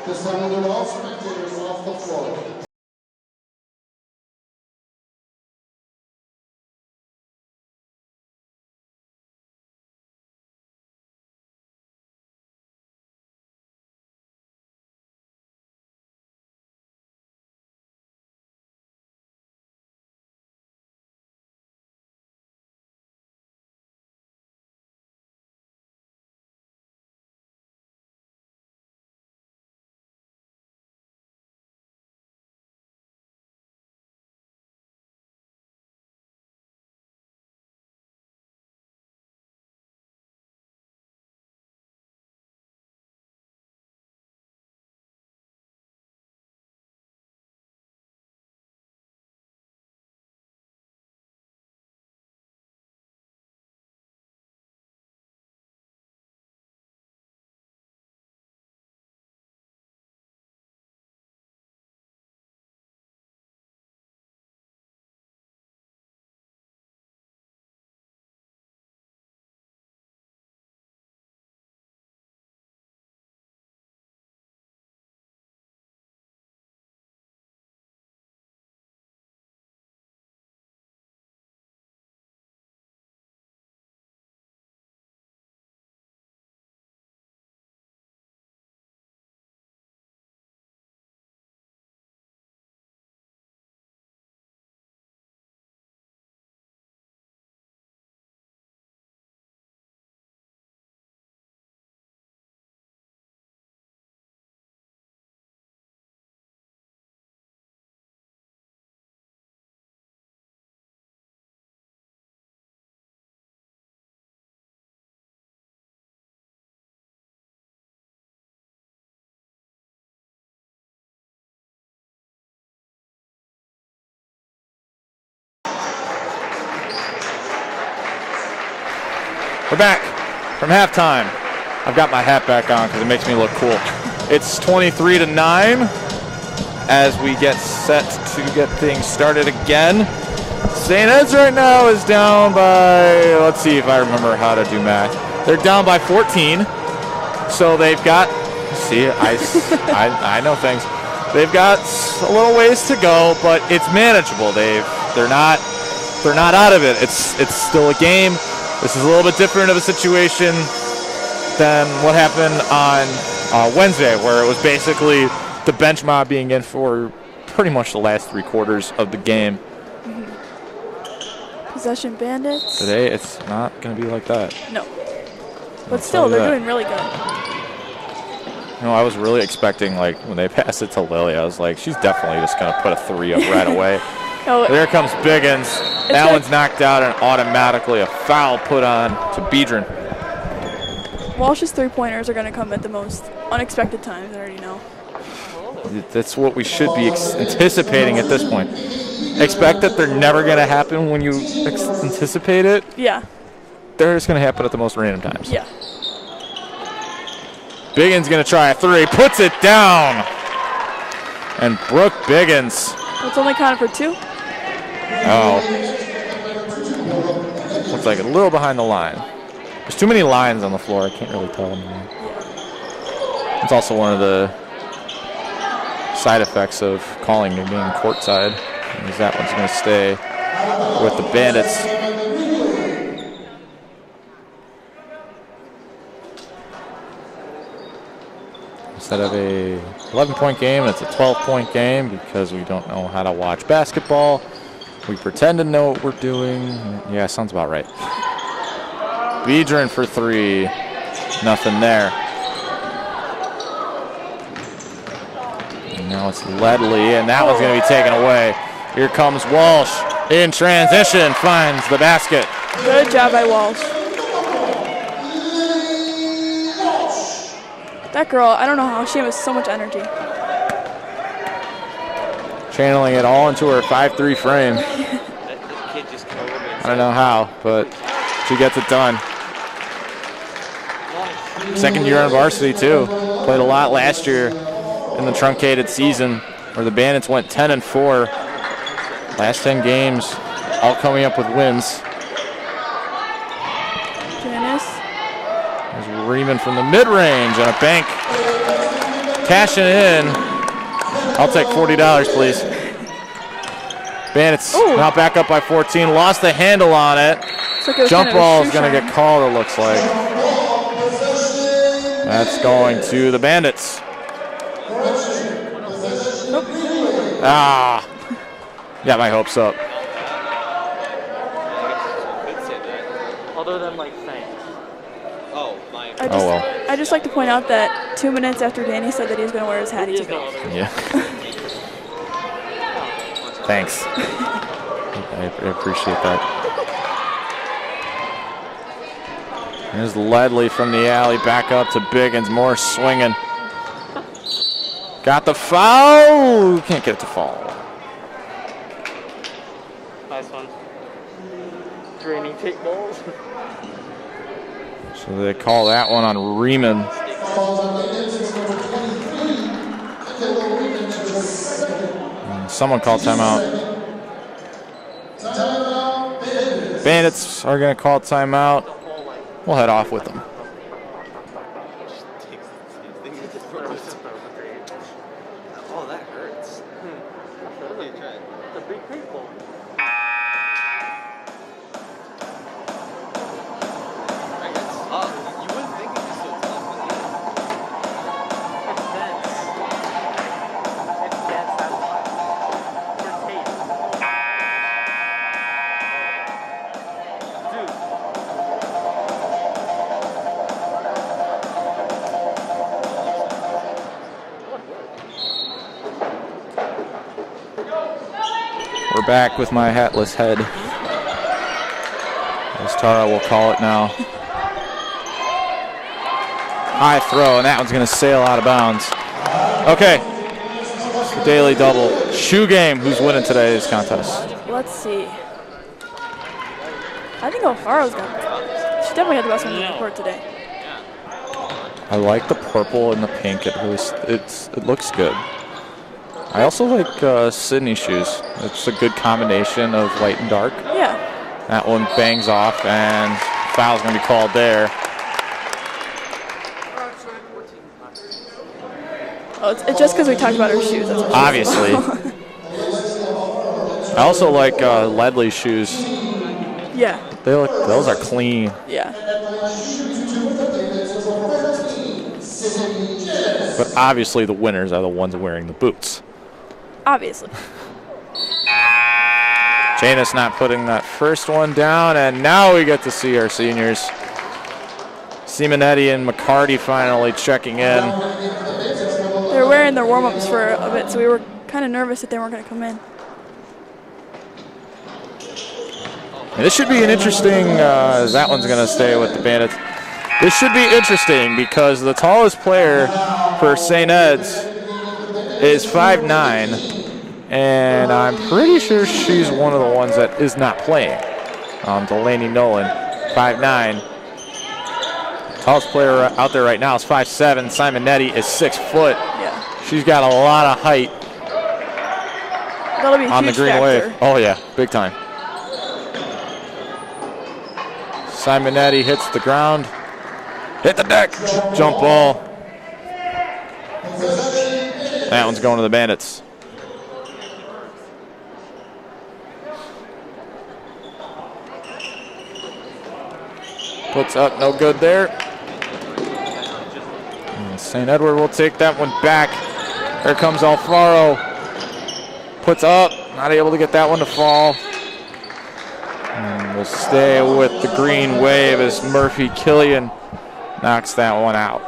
This time we'll do all spectators off the floor. We're back from halftime. I've got my hat back on because it makes me look cool. It's 23-9 as we get set to get things started again. St. Ed's right now is down by, let's see if I remember how to do math. They're down by 14. So they've got, see, I know things. They've got a little ways to go, but it's manageable. They're not out of it. It's still a game. This is a little bit different of a situation than what happened on Wednesday, where it was basically the bench mob being in for pretty much the last 3 quarters of the game. Possession Bandits. Today, it's not going to be like that. No. But still, they're doing really good. You know, I was really expecting, like, when they passed it to Lily, I was like, she's definitely just going to put a 3 up right away. No, there comes Biggins. That one's knocked out and automatically a foul put on to Biedron. Walsh's 3-pointers are going to come at the most unexpected times, I already know. That's what we should be anticipating at this point. Expect that they're never going to happen when you anticipate it. Yeah. They're just going to happen at the most random times. Yeah. Biggins going to try a 3, puts it down. And Brooke Biggins. It's only counted for 2. Oh. Looks like a little behind the line. There's too many lines on the floor. I can't really tell anymore. It's also one of the side effects of calling and being courtside. Is that one's going to stay with the Bandits. Instead of a 11-point game, it's a 12-point game because we don't know how to watch basketball. We pretend to know what we're doing. Yeah, sounds about right. Biedron for 3. Nothing there. And now it's Ledley, and that one's going to be taken away. Here comes Walsh in transition, finds the basket. Good job by Walsh. That girl, I don't know how she has so much energy. Channeling it all into her 5'3" frame. I don't know how, but she gets it done. Second year on varsity, too. Played a lot last year in the truncated season where the Bandits went 10-4. Last 10 games, all coming up with wins. Janice. There's Riemann from the mid-range on a bank. cashing in. I'll take $40, please. Bandits now back up by 14. Lost the handle on it. Like Jump ball is going to get called, it looks like. That's going to the Bandits. Ah. Got my hopes up. Other than like thanks. I just like to point out that 2 minutes after Danny said that he was going to wear his hat, he took it off. Yeah. Thanks. I appreciate that. There's Ledley from the alley, back up to Biggins, more swinging. Got the foul. Can't get it to fall. Nice one. Draining take goals. So they call that one on Riemann. Someone called timeout. Bandits are going to call timeout. We'll head off with them. Oh, that hurts. It's a big people. You wouldn't think it'd be so tough, would you? It's dense. It's dense, that's why. For tape. We're back with my hatless head. As Tara will call it now. High throw, and that one's going to sail out of bounds. Okay. It's the daily double. Shoe game. Who's winning today's contest? Let's see. I think Alfaro's she definitely had the best one in the court today. I like the purple and the pink. It looks good. I also like Sydney shoes. It's a good combination of light and dark. Yeah. That one bangs off, and foul's going to be called there. Oh, it's just because we talked about her shoes. That's what obviously. I also like Ledley's shoes. Yeah. Those are clean. Yeah. But obviously the winners are the ones wearing the boots. Obviously. Janus not putting that first one down, and now we get to see our seniors. Simonetti and McCarty finally checking in. They were wearing their warm-ups for a bit, so we were kind of nervous that they weren't going to come in. And this should be an interesting, that one's going to stay with the Bandits. This should be interesting because the tallest player for St. Ed's is 5'9", and I'm pretty sure she's one of the ones that is not playing. Delaney Nolan, 5'9". Tallest player out there right now is 5'7". Simonetti is 6 foot. Yeah. She's got a lot of height That'll be a on the huge green factor. wave. Oh yeah, big time. Simonetti hits the ground. Hit the deck. Jump ball. That one's going to the Bandits. Puts up, no good there. And St. Edward will take that one back. Here comes Alfaro. Puts up, not able to get that one to fall. And we'll stay with the green wave as Murphy Killian knocks that one out.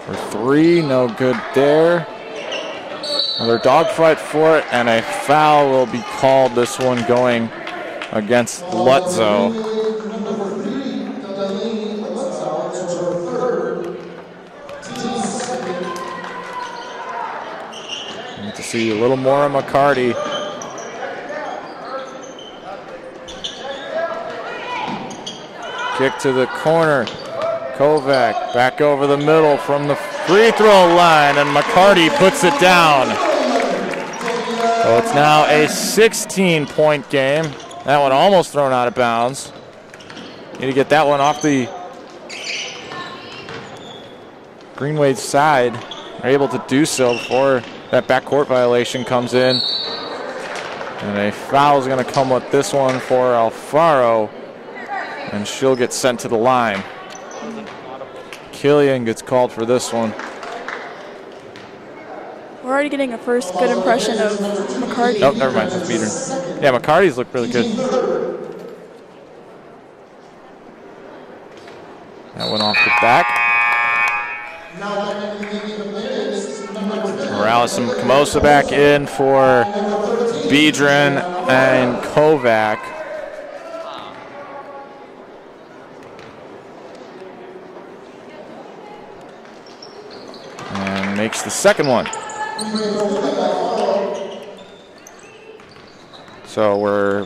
For 3, no good there. Another dogfight for it, and a foul will be called. This one going against Lutzo. Need to see a little more of McCarty. Kick to the corner. Kovac back over the middle from the free throw line, and McCarty puts it down. So it's now a 16-point game That one almost thrown out of bounds. Need to get that one off the Green Wave's side. They're able to do so before that backcourt violation comes in. And a foul is going to come with this one for Alfaro. And she'll get sent to the line. Killian gets called for this one. We're already getting a first good impression of McCarty. Oh, never mind. That's Meter. Yeah, McCarty's looked really good. That went off the back. Morales and Camosa back in for Biedron and Kovac. And makes the second one. So we're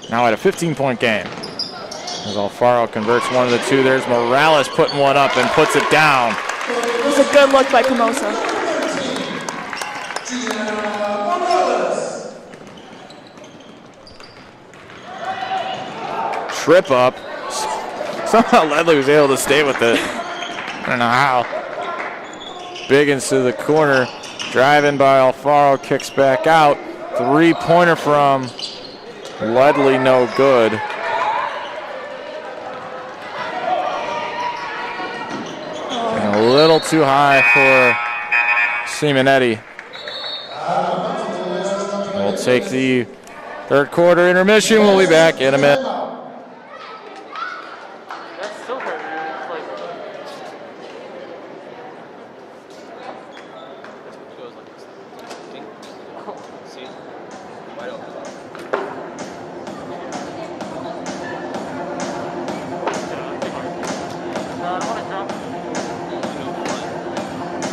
now at a 15-point game. As Alfaro converts one of the two, there's Morales putting one up and puts it down. It was a good look by Camosa. Trip up. Somehow Ledley was able to stay with it. I don't know how. Biggins to the corner. Driving by Alfaro, kicks back out. Three-pointer from Ledley, no good. And a little too high for Simonetti. We'll take the third quarter intermission. We'll be back in a minute. That's still hurt. It's like, Goes like this. See? Wide open. no, I don't want to drop.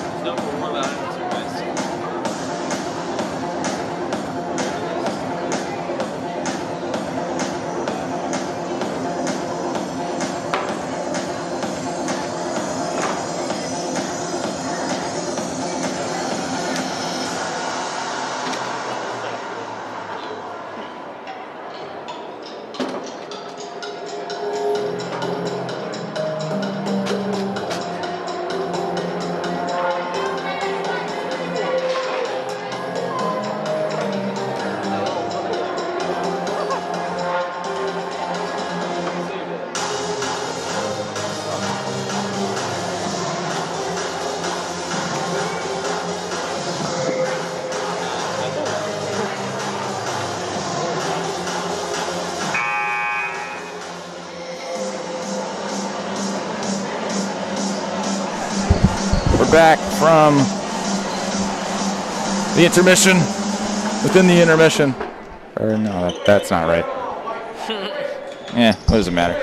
There's no form about it. It's a risk. We're back from the intermission, within the intermission. Or no, that's not right. What does it matter?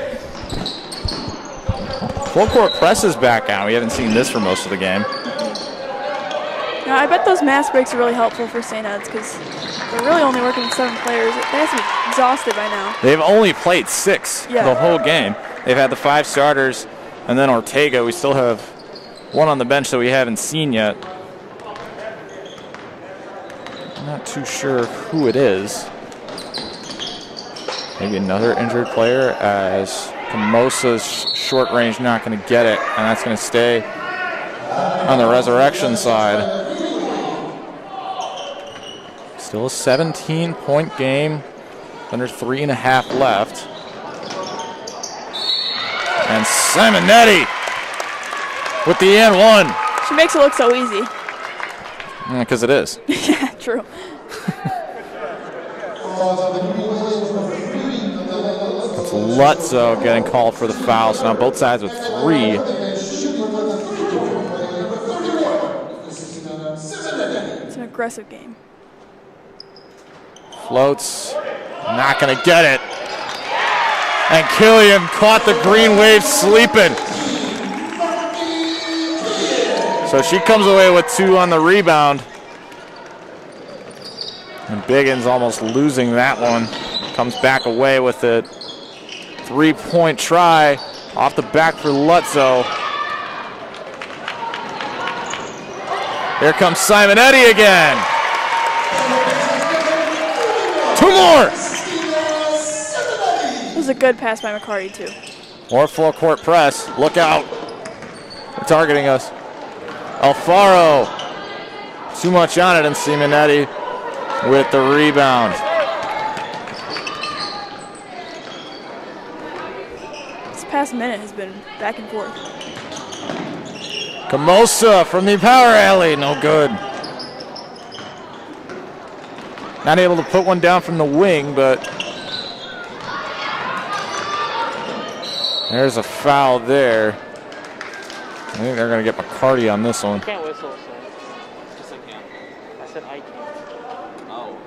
Full court press is back out. We haven't seen this for most of the game. Yeah, I bet those mass breaks are really helpful for St. Ed's because they're really only working with 7 players. They have to be exhausted by now. They've only played 6 the whole game. They've had the 5 starters, and then Ortega. We still have one on the bench that we haven't seen yet. I'm not too sure who it is. Maybe another injured player, as Camosa's short range not going to get it, and that's going to stay on the Resurrection side. Still a 17-point game, under 3.5 left. And Simonetti with the and one. She makes it look so easy. Because it is. Yeah, true. That's Lutzo getting called for the foul. So now both sides with 3. It's an aggressive game. Floats. Not going to get it. And Killian caught the Green Wave sleeping. So she comes away with 2 on the rebound. And Biggins almost losing that one. Comes back away with it. 3-point try off the back for Lutzo. Here comes Simonetti again. 2 more. was a good pass by McCarty, too. More full court press. Look out. They're targeting us. Alfaro. Too much on it, and Simonetti with the rebound. This past minute has been back and forth. Camosa from the power alley. No good. Not able to put one down from the wing, but there's a foul there. I think they're going to get McCarty on this one. Can't whistle, so. Yes, I can. I said I can't. Oh.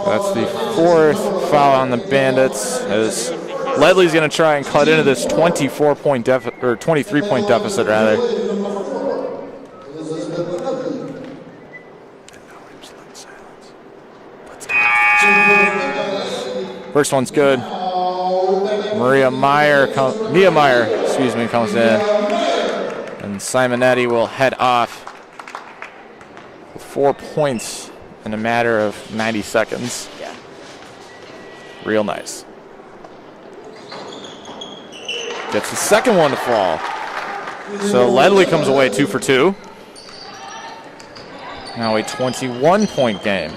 That's the 4th foul on the Bandits, as Ledley's going to try and cut into this 23-point deficit rather. First one's good. Nia Meyer comes in, and Simonetti will head off with 4 points in a matter of 90 seconds. Yeah. Real nice. Gets the second one to fall. So Ledley comes away 2 for 2. Now a 21-point game.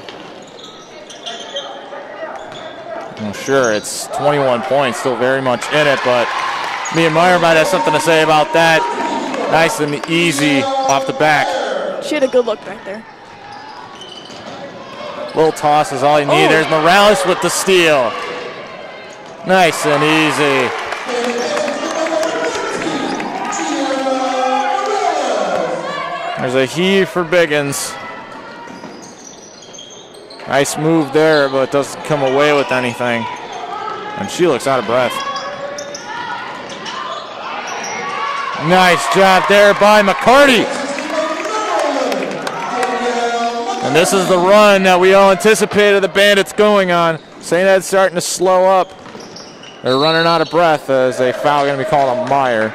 Well, sure, it's 21 points, still very much in it, but Nia Meyer might have something to say about that. Nice and easy off the back. She had a good look back there. Little toss is all you need. Oh. There's Morales with the steal. Nice and easy. There's a heave for Biggins. Nice move there, but doesn't come away with anything. And she looks out of breath. Nice job there by McCarty. And this is the run that we all anticipated the Bandits going on. St. Ed's starting to slow up. They're running out of breath as a foul going to be called on Meyer.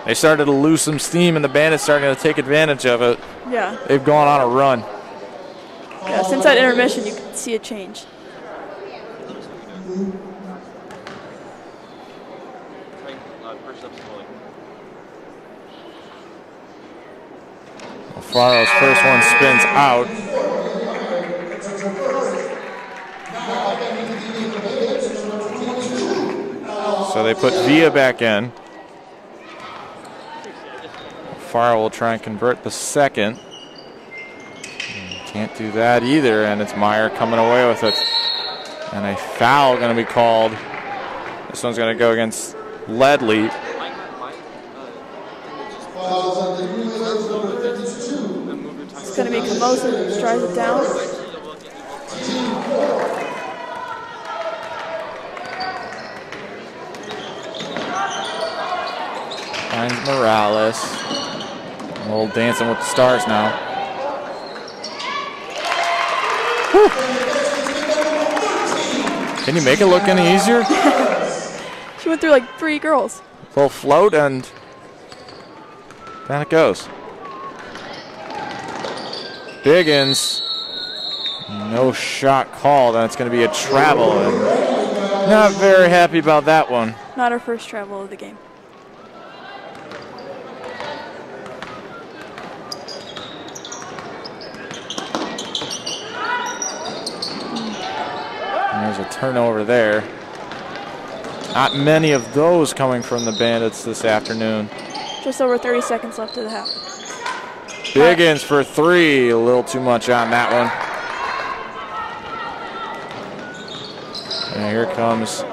They started to lose some steam, and the Bandits starting to take advantage of it. Yeah. They've gone on a run. Yeah, since that intermission, you can see a change. Alfaro's first one spins out. So they put Villa back in. Alfaro will try and convert the second. Can't do that either, and it's Meyer coming away with it. And a foul going to be called. This one's going to go against Ledley. It's going to be Camosa who drives it down. Finds Morales. A little dancing with the stars now. Whew. Can you make it look any easier? She went through like 3 girls. A little float, and down it goes. Biggins, no shot called, and it's going to be a travel. And not very happy about that one. Not her first travel of the game. And there's a turnover there. Not many of those coming from the Bandits this afternoon. Just over 30 seconds left of the half. Biggins for 3, a little too much on that one. And here comes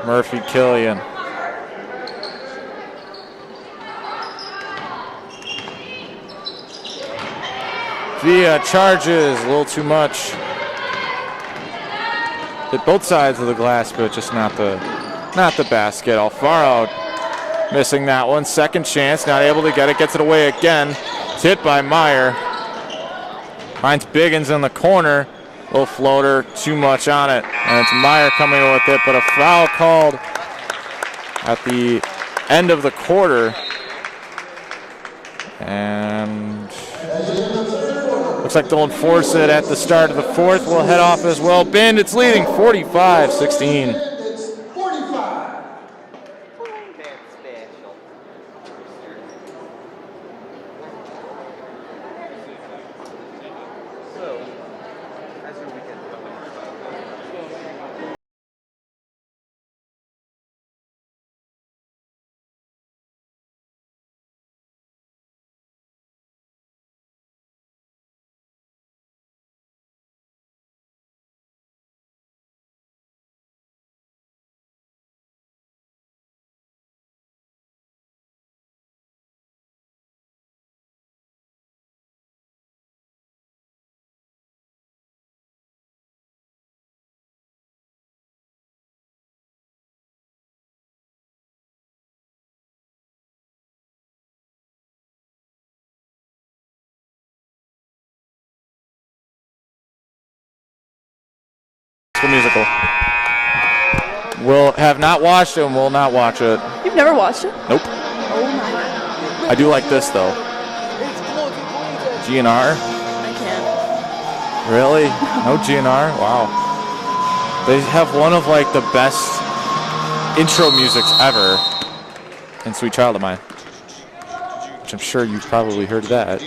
Murphy Killian. Villa charges, a little too much. Hit both sides of the glass, but just not the basket. Alfaro missing that one. Second chance, not able to get it. Gets it away again. It's hit by Meyer. Finds Biggins in the corner. Little floater, too much on it. And it's Meyer coming with it, but a foul called at the end of the quarter. And Looks like they'll enforce it at the start of the fourth. We'll head off as well. Bandits leading 45-16. Bandits 45. The musical. We'll have not watched it and will not watch it. You've never watched it? Nope. Oh my. I do like this though. GNR? I can't. Really? No GNR? Wow. They have one of like the best intro musics ever in Sweet Child of Mine. Which I'm sure you've probably heard of that.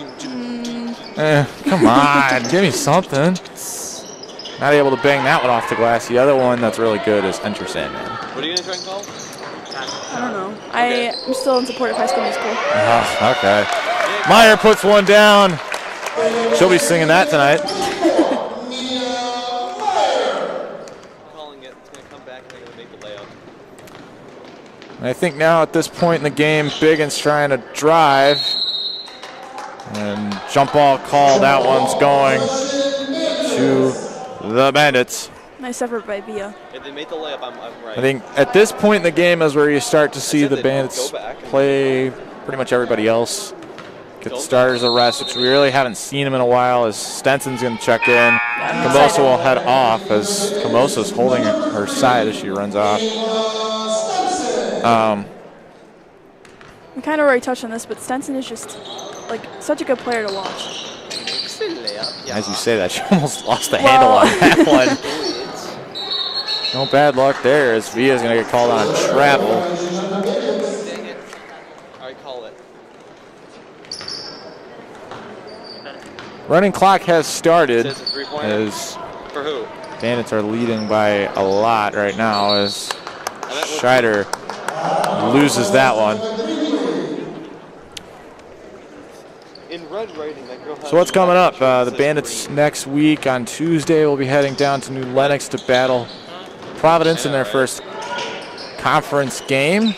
Come on, give me something. Not able to bang that one off the glass. The other one that's really good is Enter Sandman. What are you going to try and call? I don't know. I'm still in support of High School Musical. Oh, okay. Meyer puts one down. She'll be singing that tonight. Calling it. It's going to come back and they're going to make the layup. And I think now at this point in the game, Biggin's trying to drive. And jump ball call. That one's going to the Bandits. Nice effort by Via. If they made the layup, I'm right. I think at this point in the game is where you start to see the Bandits play pretty much everybody else. Get the starters a rest, which we really haven't seen him in a while, as Stenson's going to check in. Camosa will head off as Camosa's holding her side as she runs off. We kind of already touched on this, but Stenson is just like such a good player to watch. As you say that, she almost lost the handle on that one. No bad luck there, as Via's going to get called on travel. Dang it. All right, call it. Running clock has started, Is this a three-pointer? as For who? Bandits are leading by a lot right now, as Scheider loses that one. In red writing, that girl has So what's coming up? The Bandits next week on Tuesday will be heading down to New Lenox to battle Providence in their first conference game.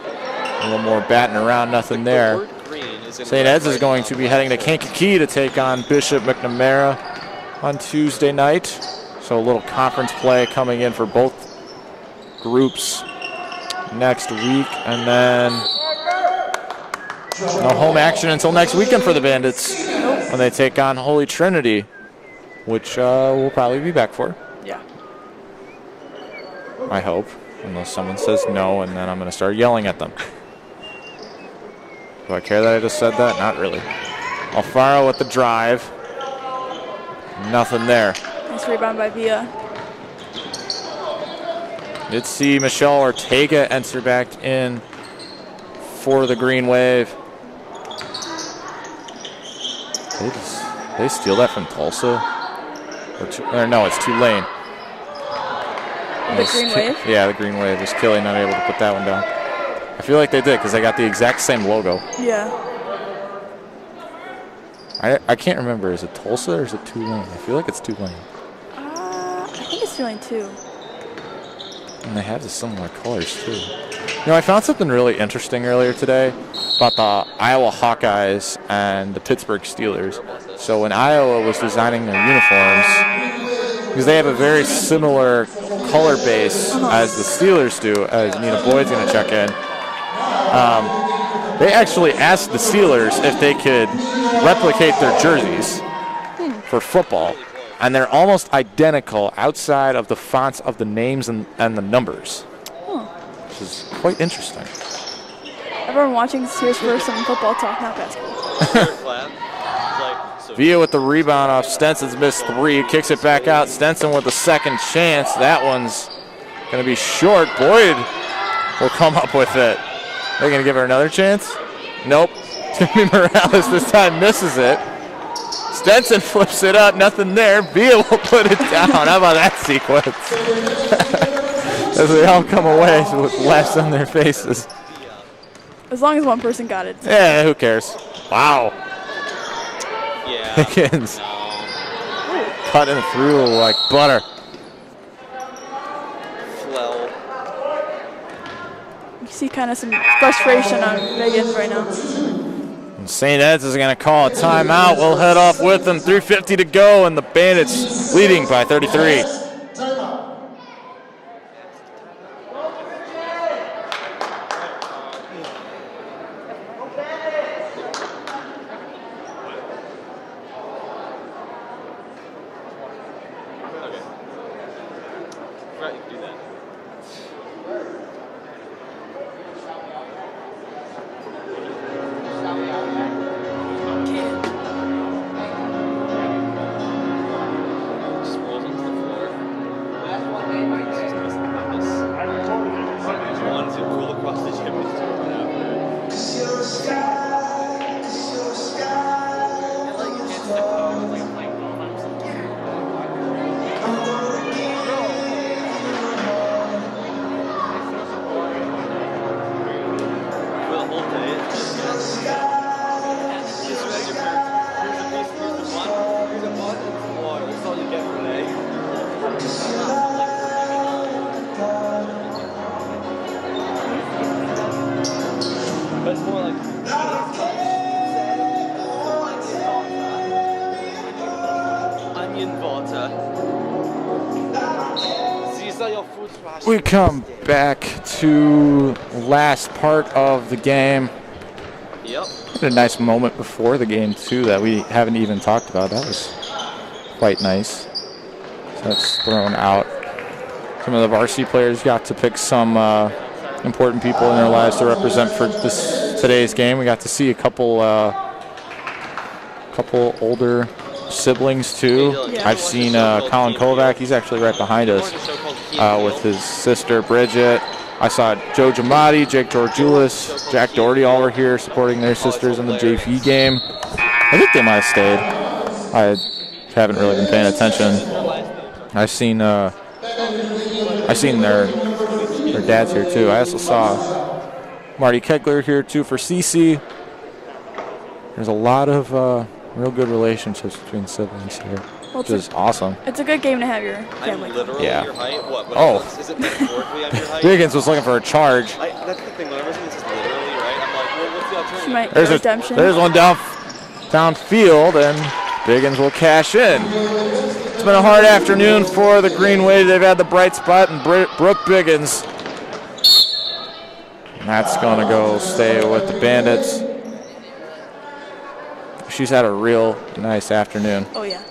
A little more batting around, nothing there. St. Ed's is going to be heading to Kankakee to take on Bishop McNamara on Tuesday night. So a little conference play coming in for both groups next week. And then no home action until next weekend for the Bandits when they take on Holy Trinity, which we'll probably be back for. Yeah. I hope, unless someone says no, and then I'm going to start yelling at them. Do I care that I just said that? Not really. Alfaro with the drive. Nothing there. Nice rebound by Via. Did see Michelle Ortega enter back in for the Green Wave. They steal that from Tulsa? Or no, it's Tulane. The Green Wave? Yeah, the Green Wave. Was Kelly not able to put that one down? I feel like they did because they got the exact same logo. Yeah. I can't remember. Is it Tulsa or is it Tulane? I feel like it's Tulane. I think it's Tulane too. And they have the similar colors too. You know, I found something really interesting earlier today about the Iowa Hawkeyes and the Pittsburgh Steelers. So when Iowa was designing their uniforms, because they have a very similar color base as the Steelers do, as Nina Boyd's going to check in, they actually asked the Steelers if they could replicate their jerseys for football. And they're almost identical outside of the fonts of the names and the numbers, which is quite interesting. Everyone watching is here for some football talk, not basketball. Flat. It's like Villa with the rebound off Stenson's missed 3. Kicks it back out. Stenson with the second chance. That one's going to be short. Boyd will come up with it. They're going to give her another chance? Nope. It's going to be Morales this time. Misses it. Stenson flips it up. Nothing there. Villa will put it down. How about that sequence? As they all come away with laughs on their faces. As long as one person got it. Yeah, who cares? Wow. Yeah. Higgins cutting through like butter. Flell. You see kind of some frustration on Higgins right now. And St. Ed's is going to call a timeout. We'll head off with them. 3:50 to go, and the Bandits leading by 33. Timeout. Right, you can do that. Just rolls onto the floor. One's gonna roll across the gym and just run after. For the whole day, it's just as your parents. Here's a piece, here's the bun, here's a bun, and some water. That's all you get for the day. But it's more like onion water. These are your food rations. We come back to last part of the game. Yep. Had a nice moment before the game, too, that we haven't even talked about. That was quite nice. So that's thrown out. Some of the varsity players got to pick some important people in their lives to represent for today's game. We got to see a couple older siblings, too. Yeah. I've seen Colin Kovac. He's actually right behind us with his sister, Bridget. I saw Joe Giamatti, Jake Georgioulis, Jack Doherty all were here supporting their sisters in the JV game. I think they might have stayed. I haven't really been paying attention. I've seen their dads here too. I also saw Marty Kegler here too for CC. There's a lot of real good relationships between siblings here, which is awesome. It's a good game to have your I'm family. literally Yeah. your height. What? Oh. Is it metaphorically I'm your height? Biggins was looking for a charge. That's the thing. Whenever someone says literally, right? I'm like, well, what's the alternative? She might get There's redemption. there's one downfield, and Biggins will cash in. It's been a hard afternoon for the Green Wave. They've had the bright spot in Brooke Biggins. And that's going to go stay with the Bandits. She's had a real nice afternoon. Oh, yeah.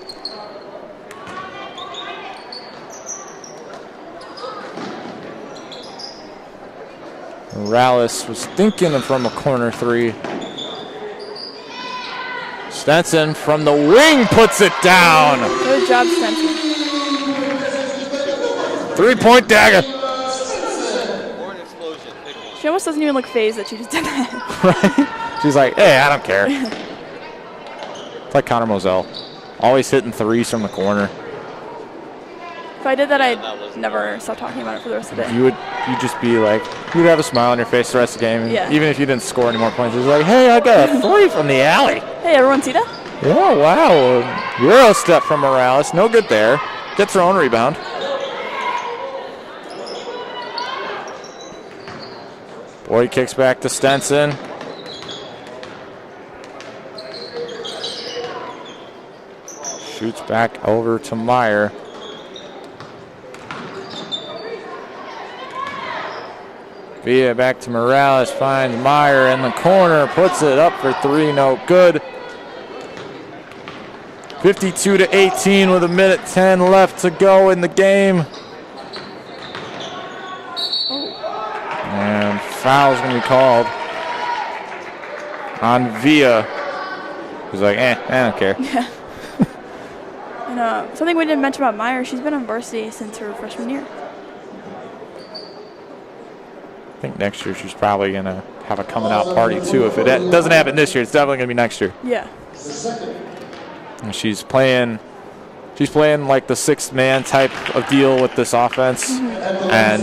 Morales was thinking from a corner 3. Stenson from the wing puts it down. Good job, Stenson. 3-point dagger. Or an explosion. Pick one. She almost doesn't even look phased that she just did that. Right? She's like, hey, I don't care. It's like Connor Moselle. Always hitting threes from the corner. If I did that, I'd never stop talking about it for the rest of the day. You'd just be like, you'd have a smile on your face the rest of the game. Yeah. Even if you didn't score any more points, it's like, hey, I got a 3 from the alley. Hey, everyone see that? Yeah, wow. Euro step from Morales. No good there. Gets her own rebound. Boyd kicks back to Stenson. Shoots back over to Meyer. Villa back to Morales, finds Meyer in the corner, puts it up for 3, no good. 52-18 with 1:10 left to go in the game. And foul's going to be called on Villa. He's like, I don't care. Yeah. And something we didn't mention about Meyer, she's been on varsity since her freshman year. I think next year she's probably going to have a coming out party too. If it doesn't happen this year, it's definitely going to be next year. Yeah. And she's playing like the sixth man type of deal with this offense. And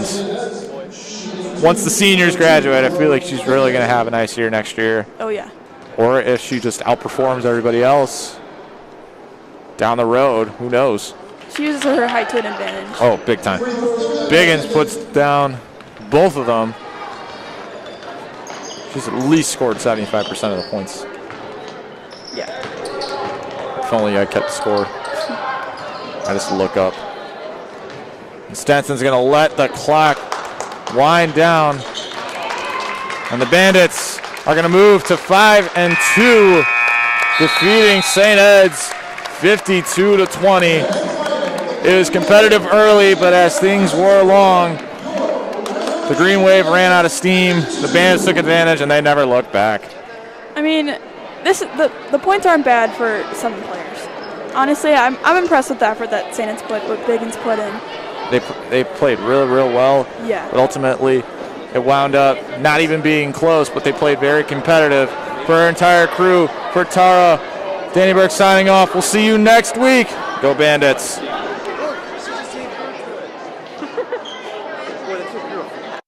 once the seniors graduate, I feel like she's really going to have a nice year next year. Oh, yeah. Or if she just outperforms everybody else down the road, who knows? She uses her height to an advantage. Oh, big time. Biggins puts down both of them. She's at least scored 75% of the points. Yeah. If only I kept score. I just look up. And Stenson's going to let the clock wind down. And the Bandits are going to move to 5-2, defeating St. Ed's 52-20. It was competitive early, but as things wore along, the Green Wave ran out of steam. The Bandits took advantage, and they never looked back. I mean, the points aren't bad for some players. Honestly, I'm impressed with the effort that St. Ed's what Biggins put in. They played real well. Yeah. But ultimately, it wound up not even being close, but they played very competitive. For our entire crew, for Tara, Danny Burke signing off. We'll see you next week. Go Bandits. Boy, that's so beautiful.